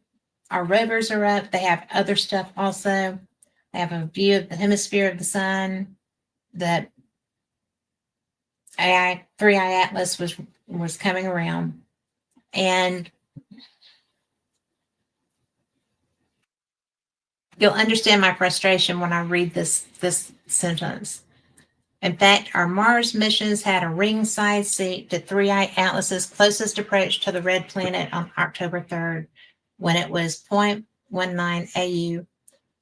our rovers are up. They have other stuff also. They have a view of the hemisphere of the sun that 3i Atlas was coming around. And you'll understand my frustration when I read this sentence. In fact, our Mars missions had a ringside seat to Three-Eyed Atlas's closest approach to the red planet on October 3rd, when it was 0.19 AU,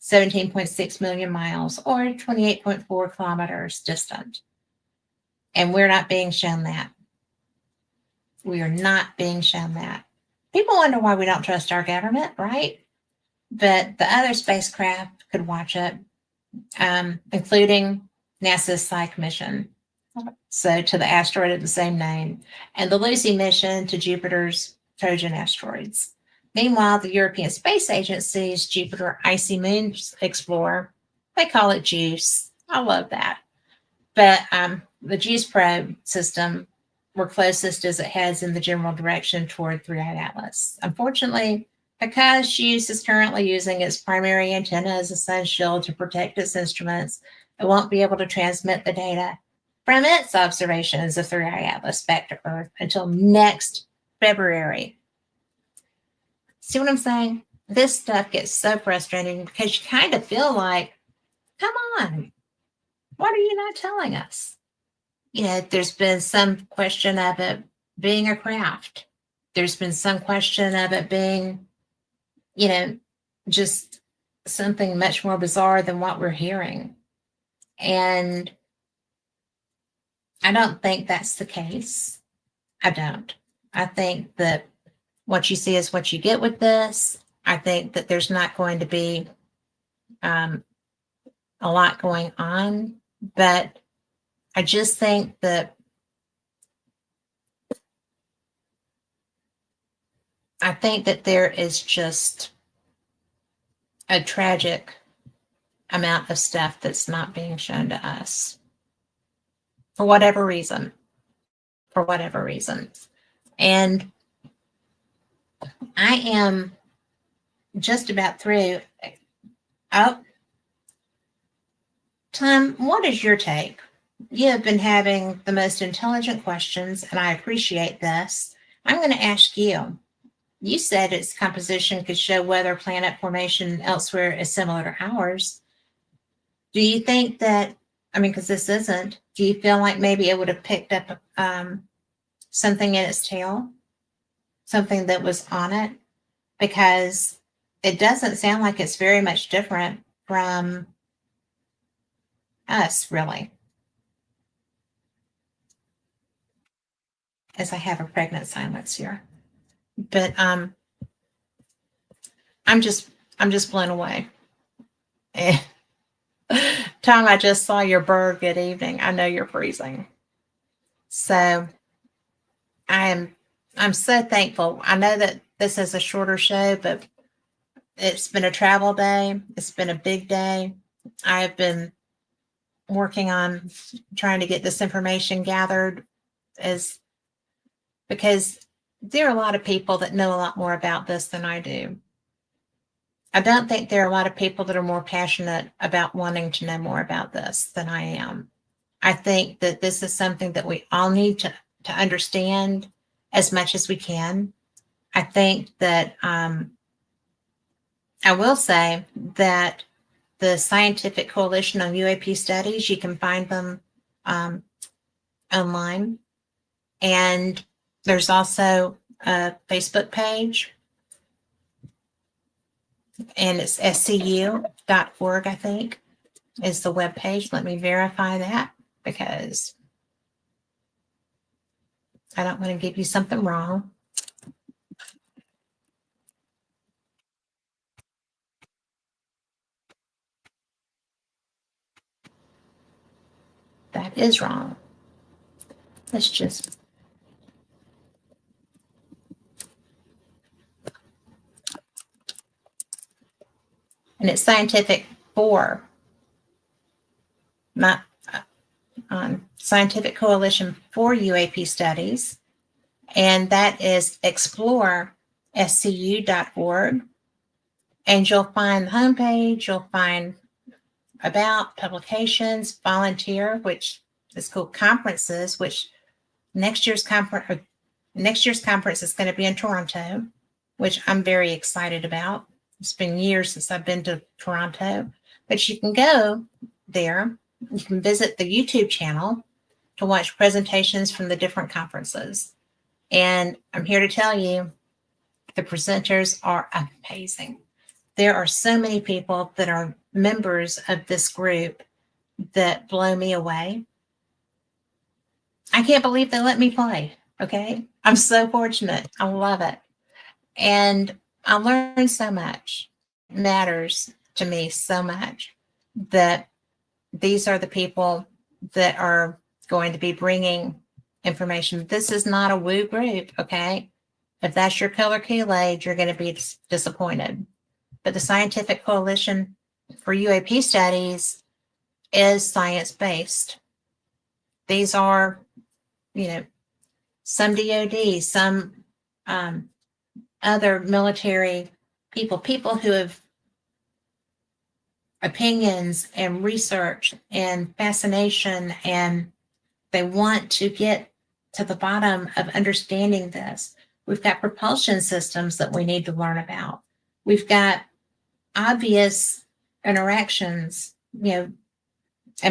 17.6 million miles, or 28.4 kilometers distant. And we're not being shown that. We are not being shown that. People wonder why we don't trust our government, right? But the other spacecraft could watch it, including NASA's Psyche mission, so to the asteroid of the same name, and the Lucy mission to Jupiter's Trojan asteroids. Meanwhile, the European Space Agency's Jupiter Icy Moon Explorer, they call it JUICE. I love that. But the JUICE probe system, we're closest as it heads in the general direction toward Three-Eyed Atlas. Unfortunately, because JUICE is currently using its primary antenna as a sun shield to protect its instruments, it won't be able to transmit the data from its observations of Three-Eyed Atlas back to Earth until next February. See what I'm saying? This stuff gets so frustrating because you kind of feel like, come on, what are you not telling us? You know, there's been some question of it being a craft. There's been some question of it being, you know, just something much more bizarre than what we're hearing. And I don't think that's the case. I don't. I think that what you see is what you get with this. I think that there's not going to be a lot going on, but I just think that there is just a tragic amount of stuff that's not being shown to us for whatever reason. And I am just about through. Oh, Tom, what is your take? You have been having the most intelligent questions, and I appreciate this. I'm going to ask you. You said its composition could show whether planet formation elsewhere is similar to ours. Do you think that, I mean, because this isn't, do you feel like maybe it would have picked up something in its tail? Something that was on it? Because it doesn't sound like it's very much different from us, really. As I have a pregnant silence here. But I'm just blown away. Tom, I just saw your bird. Good evening. I know you're freezing. So I'm so thankful. I know that this is a shorter show, but it's been a travel day. It's been a big day. I have been working on trying to get this information gathered because there are a lot of people that know a lot more about this than I do. I don't think there are a lot of people that are more passionate about wanting to know more about this than I am. I think that this is something that we all need to understand as much as we can. I think that I will say that the Scientific Coalition on UAP Studies, you can find them online. And there's also a Facebook page, and it's scu.org, I think, is the web page. Let me verify that because I don't want to give you something wrong. That is wrong. Let's just. And it's scientific for, not Scientific Coalition for UAP Studies. And that is explorescu.org. And you'll find the homepage, you'll find about publications, volunteer, which is called conferences, which next year's conference, next year's conference is going to be in Toronto, which I'm very excited about. It's been years since I've been to Toronto, but you can go there. You can visit the YouTube channel to watch presentations from the different conferences. And I'm here to tell you, the presenters are amazing. There are so many people that are members of this group that blow me away. I can't believe they let me play. Okay. I'm so fortunate. I love it. And I learned so much. It matters to me so much that these are the people that are going to be bringing information. This is not a woo group. Okay. If that's your color Kool-Aid, you're going to be disappointed. But the Scientific Coalition for UAP Studies is science-based. These are, some DOD, some other military people who have opinions and research and fascination, and they want to get to the bottom of understanding this. We've got propulsion systems that we need to learn about. We've got obvious interactions, in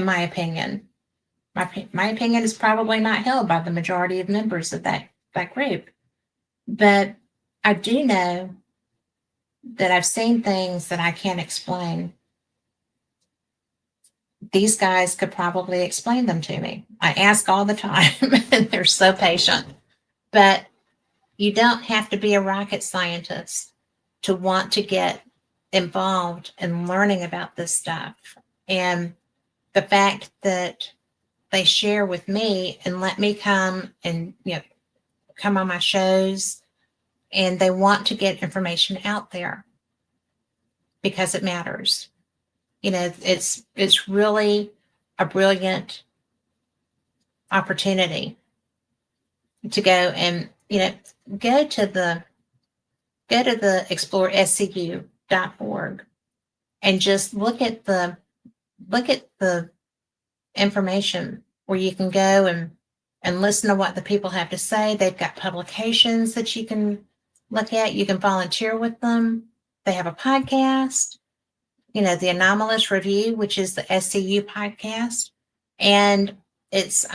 my opinion. My opinion is probably not held by the majority of members of that group. But I do know that I've seen things that I can't explain. These guys could probably explain them to me. I ask all the time, and they're so patient. But you don't have to be a rocket scientist to want to get involved in learning about this stuff. And the fact that they share with me and let me come and, come on my shows, and they want to get information out there because it matters. It's really a brilliant opportunity to go and, go to the explorescu.org and just look at the information where you can go and listen to what the people have to say. They've got publications that you can look at. You can volunteer with them. They have a podcast, the Anomalous Review, which is the SCU podcast. And it's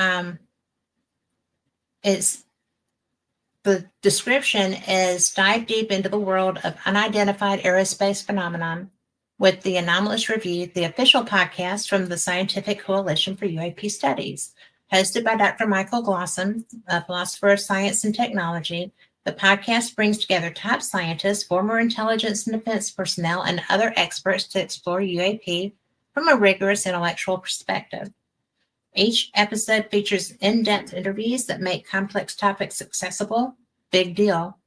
the description is dive deep into the world of unidentified aerospace phenomenon with the Anomalous Review, the official podcast from the Scientific Coalition for UAP Studies. Hosted by Dr. Michael Glosson, a philosopher of science and technology, the podcast brings together top scientists, former intelligence and defense personnel, and other experts to explore UAP from a rigorous intellectual perspective. Each episode features in-depth interviews that make complex topics accessible, big deal,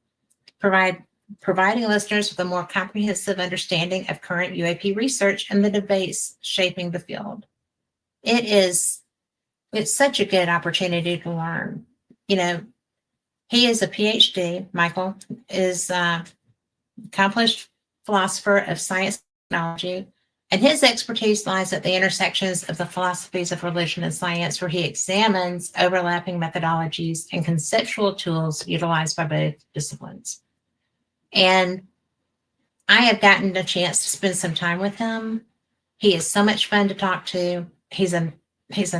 providing listeners with a more comprehensive understanding of current UAP research and the debates shaping the field. It's such a good opportunity to learn. He is a PhD. Michael is an accomplished philosopher of science and technology, and his expertise lies at the intersections of the philosophies of religion and science, where he examines overlapping methodologies and conceptual tools utilized by both disciplines. And I have gotten a chance to spend some time with him. He is so much fun to talk to. He's a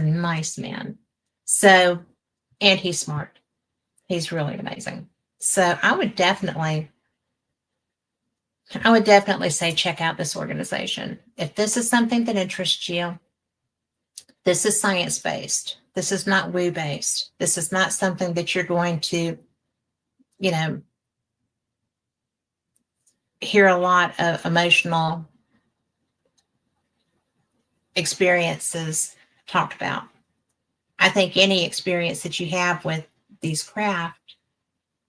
nice man. So, and he's smart. He's really amazing. So I would definitely say check out this organization. If this is something that interests you, this is science-based. This is not woo-based. This is not something that you're going to, hear a lot of emotional experiences talked about. I think any experience that you have with these craft,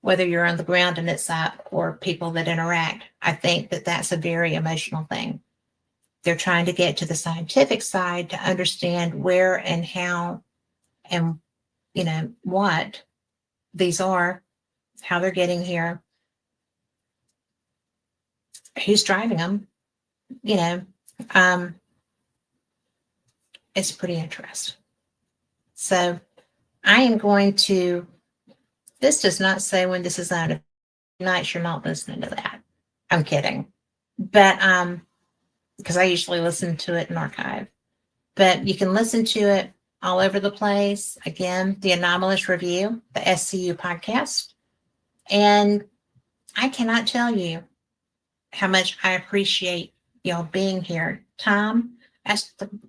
whether you're on the ground and it's up or people that interact, I think that that's a very emotional thing. They're trying to get to the scientific side to understand where and how and, what these are, how they're getting here, who's driving them, it's pretty interesting. So I am going to This does not say when this is on. Nights you're not listening to that. I'm kidding. But because I usually listen to it in archive. But you can listen to it all over the place. Again, the Anomalous Review, the SCU podcast. And I cannot tell you how much I appreciate y'all being here. Tom,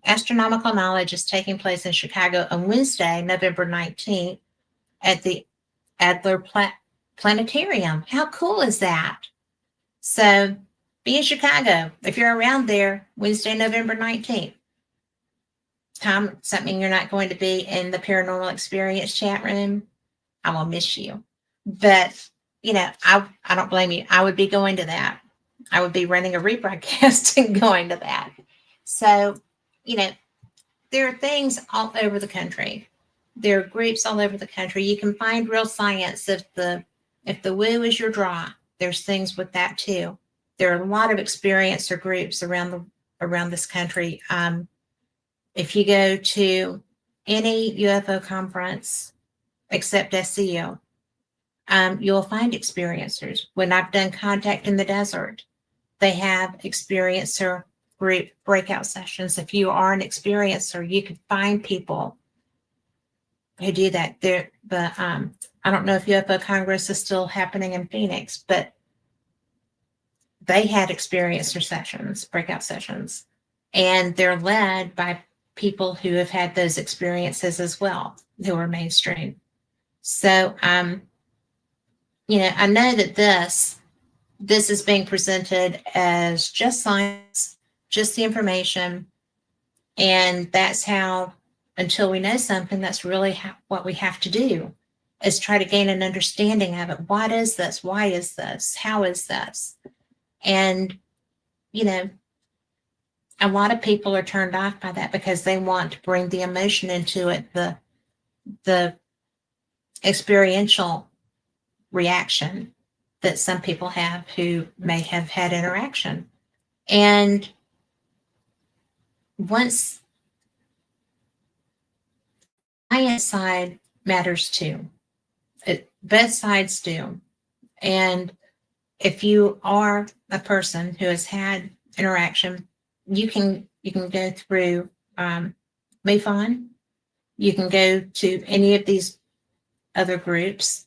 Astronomical Knowledge is taking place in Chicago on Wednesday, November 19th at the Adler Planetarium. How cool is that? So be in Chicago. If you're around there, Wednesday, November 19th. Tom, something you're not going to be in the Paranormal Experience chat room, I will miss you. But, I don't blame you. I would be going to that. I would be running a rebroadcast and going to that. So, there are things all over the country. There are groups all over the country. You can find real science if the woo is your draw. There's things with that too. There are a lot of experiencer groups around this country. If you go to any UFO conference except SCO, you'll find experiencers. When I've done Contact in the Desert, they have experiencer group breakout sessions. If you are an experiencer, you can find people who do that. I don't know if UFO Congress is still happening in Phoenix, but they had experiencer sessions, breakout sessions, and they're led by people who have had those experiences as well, who are mainstream. So, I know that this is being presented as just science, just the information, and that's how, until we know something, that's really what we have to do, is try to gain an understanding of it. What is this? Why is this? How is this? And, a lot of people are turned off by that because they want to bring the emotion into it, the experiential reaction that some people have who may have had interaction. And once science side matters too, both sides do. And if you are a person who has had interaction, you can go through MUFON. You can go to any of these other groups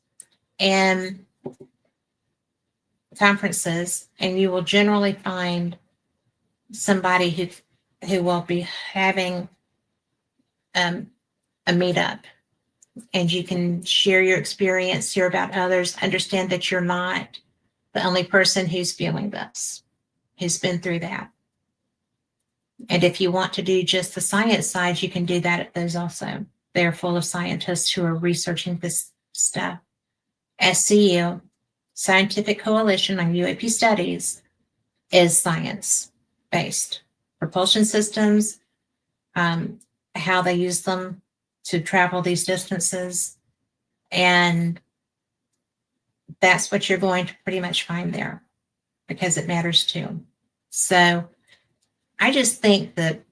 and conferences, and you will generally find somebody who will be having a meetup, and you can share your experience, hear about others, understand that you're not the only person who's feeling this, who's been through that. And if you want to do just the science side, you can do that at those also. They're full of scientists who are researching this stuff. SCU, Scientific Coalition on UAP Studies, is science-based. Propulsion systems, how they use them to travel these distances, and that's what you're going to pretty much find there because it matters too. So I just think that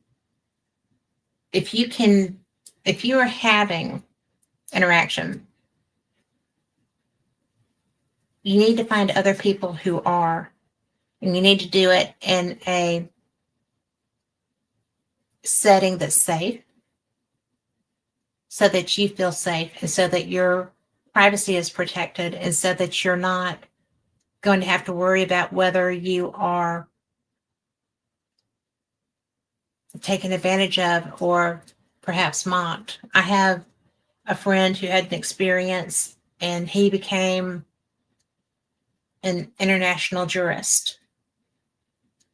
if you are having interaction, you need to find other people who are, and you need to do it in a setting that's safe so that you feel safe and so that your privacy is protected and so that you're not going to have to worry about whether you are taken advantage of or perhaps mocked. I have a friend who had an experience and he became an international jurist.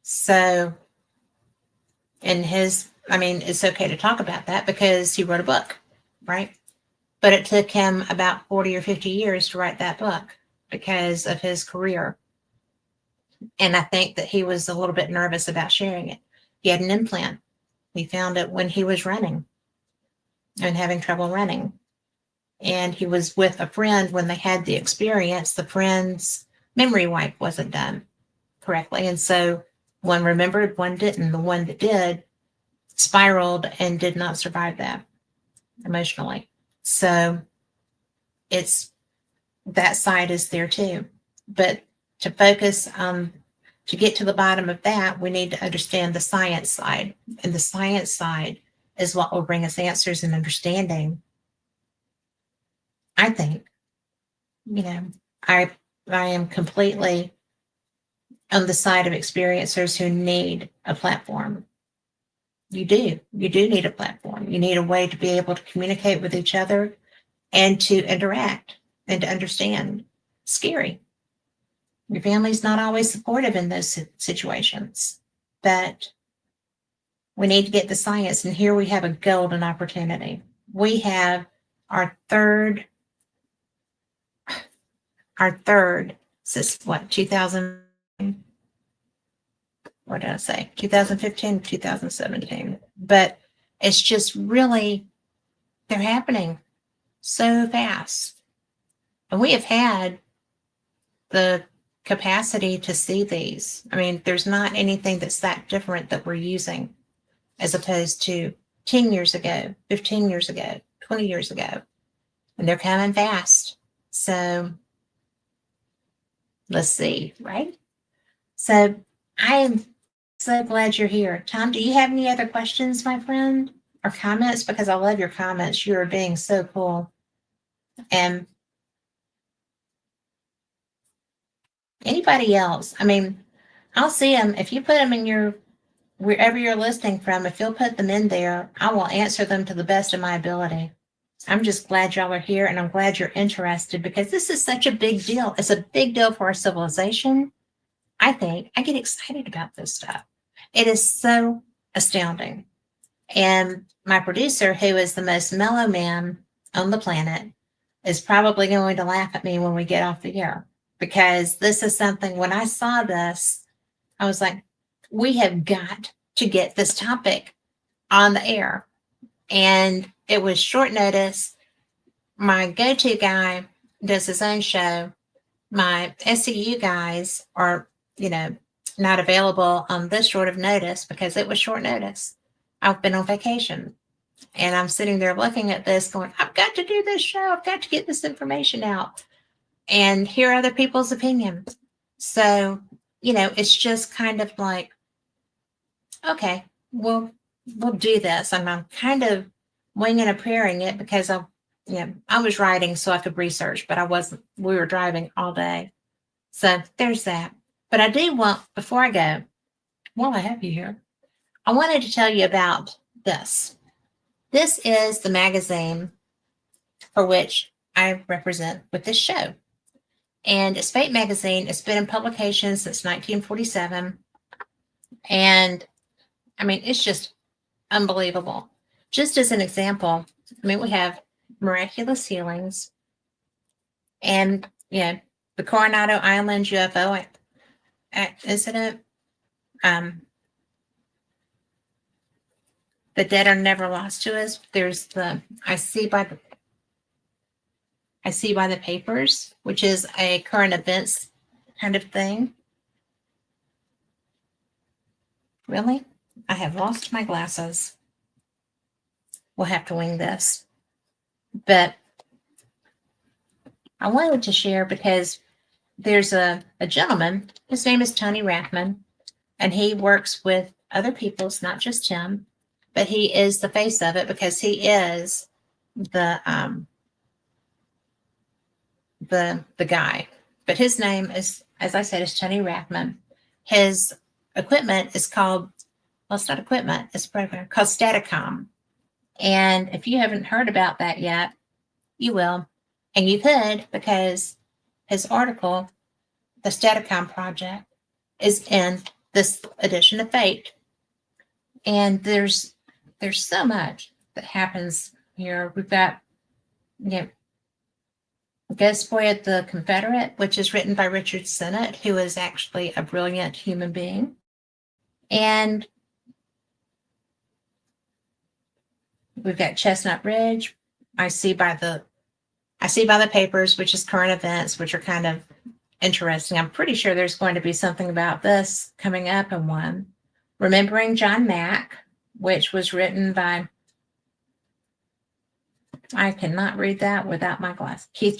So, it's okay to talk about that because he wrote a book, right? But it took him about 40 or 50 years to write that book because of his career. And I think that he was a little bit nervous about sharing it. He had an implant. He found it when he was running and having trouble running. And he was with a friend when they had the experience. The friend's memory wipe wasn't done correctly. And so one remembered, one didn't. The one that did spiraled and did not survive that emotionally. So it's that side is there too. But to focus to get to the bottom of that, we need to understand the science side. And the science side is what will bring us answers and understanding. I think, you know, I I am completely on the side of experiencers who need a platform. You do. You do need a platform. You need a way to be able to communicate with each other and to interact and to understand. Scary. Your family's not always supportive in those situations, but we need to get the science. And here we have a golden opportunity. We have our third, since what, 2000, what did I say? 2015, 2017. But it's just really, they're happening so fast. And we have had the capacity to see these. I mean, there's not anything that's that different that we're using as opposed to 10 years ago, 15 years ago, 20 years ago. And they're coming fast. So let's see, right? So I am so glad you're here. Tom, do you have any other questions, my friend, or comments? Because I love your comments. You're being so cool. And anybody else? I mean, I'll see them. If you put them in your, wherever you're listening from, if you'll put them in there, I will answer them to the best of my ability. I'm just glad y'all are here, and I'm glad you're interested, because this is such a big deal. It's a big deal for our civilization. I think I get excited about this stuff. It is so astounding. And my producer, who is the most mellow man on the planet, is probably going to laugh at me when we get off the air, because this is something, when I saw this, I was like, we have got to get this topic on the air. And it was short notice. My go-to guy does his own show. My SCU guys are, not available on this short of notice because it was short notice. I've been on vacation, and I'm sitting there looking at this going, I've got to do this show. I've got to get this information out and hear other people's opinions. So, it's just kind of like, okay, we'll do this. And I'm kind of winging and praying it because I was writing so I could research, but we were driving all day. So there's that. But I do want, before I go, while I have you here, I wanted to tell you about this. This is the magazine for which I represent with this show. And it's Fate Magazine. It's been in publication since 1947. And I mean, it's just unbelievable. Just as an example, we have miraculous healings and, the Coronado Islands UFO incident. The dead are never lost to us. There's I see by the papers, which is a current events kind of thing. Really? I have lost my glasses. We'll have to wing this. But I wanted to share because there's a gentleman, his name is Tony Rathman, and he works with other people's, not just him, but he is the face of it because he is the guy. But his name is, as I said, is Tony Rathman. His equipment is called, well, it's not equipment, it's a program called Staticom. And if you haven't heard about that yet, you will. And you could, because his article, The Staticom Project, is in this edition of Fate. And there's so much that happens here. We've got, Ghost Boy at the Confederate, which is written by Richard Sennett, who is actually a brilliant human being. And we've got Chestnut Ridge. I see by the papers, which is current events, which are kind of interesting. I'm pretty sure there's going to be something about this coming up in one. Remembering John Mack, which was written by, I cannot read that without my glass, Keith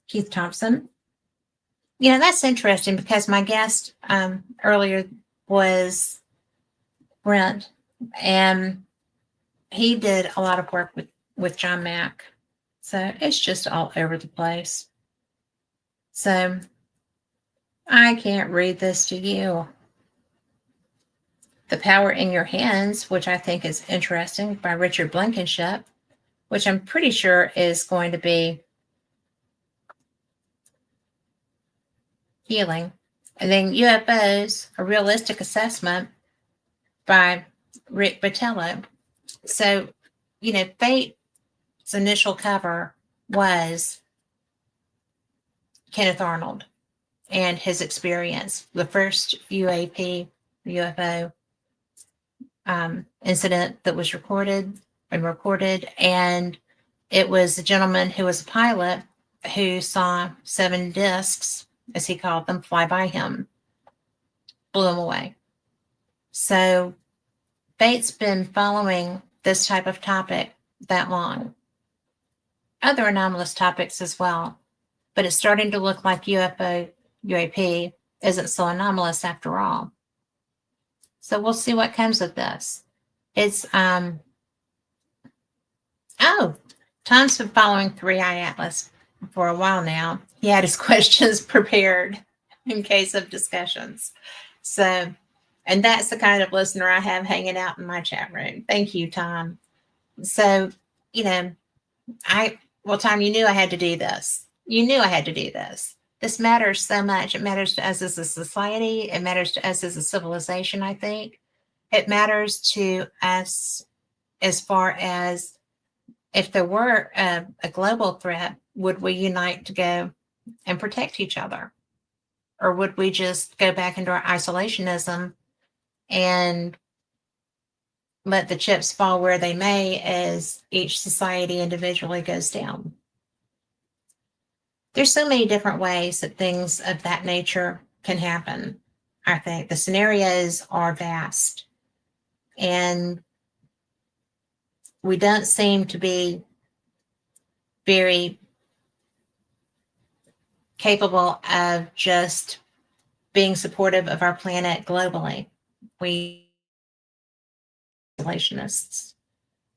Keith Thompson. That's interesting because my guest earlier was Brent, and he did a lot of work with John Mack. So it's just all over the place. So I can't read this to you. The Power in Your Hands, which I think is interesting, by Richard Blankenship, which I'm pretty sure is going to be healing. And then UFOs, A Realistic Assessment by Rick Botello. So, Fate's initial cover was Kenneth Arnold and his experience, the first UFO incident that was recorded, and it was a gentleman who was a pilot who saw 7 discs, as he called them, fly by him, blew him away. So Fate's been following this type of topic that long. Other anomalous topics as well, but it's starting to look like UAP isn't so anomalous after all. So we'll see what comes of this. It's Tom's been following 3i Atlas for a while now. He had his questions prepared in case of discussions. So, and that's the kind of listener I have hanging out in my chat room. Thank you, Tom. So, Tom, you knew I had to do this. You knew I had to do this. This matters so much. It matters to us as a society. It matters to us as a civilization, I think. It matters to us as far as if there were a global threat, would we unite to go and protect each other? Or would we just go back into our isolationism and let the chips fall where they may as each society individually goes down? There's so many different ways that things of that nature can happen. I think the scenarios are vast, and we don't seem to be very capable of just being supportive of our planet globally. We isolationists.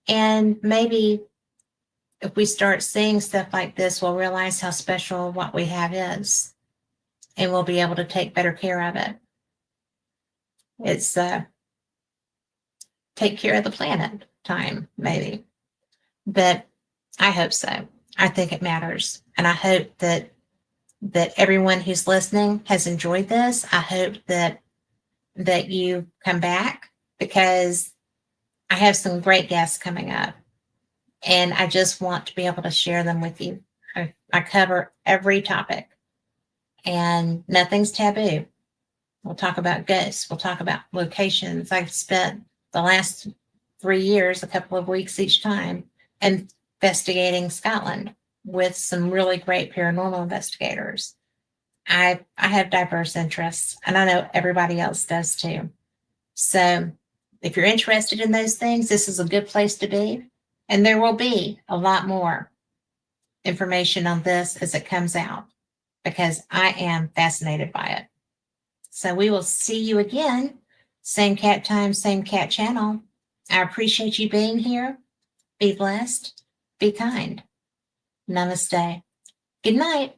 And maybe if we start seeing stuff like this, we'll realize how special what we have is, and we'll be able to take better care of it. It's take care of the planet time, maybe. But I hope so. I think it matters. And I hope that everyone who's listening has enjoyed this. I hope that you come back, because I have some great guests coming up. And I just want to be able to share them with you. I cover every topic, and nothing's taboo. We'll talk about ghosts. We'll talk about locations. I've spent the last 3 years, a couple of weeks each time, investigating Scotland with some really great paranormal investigators. I have diverse interests, and I know everybody else does too. So if you're interested in those things, this is a good place to be. And there will be a lot more information on this as it comes out, because I am fascinated by it. So we will see you again. Same cat time, same cat channel. I appreciate you being here. Be blessed. Be kind. Namaste. Good night.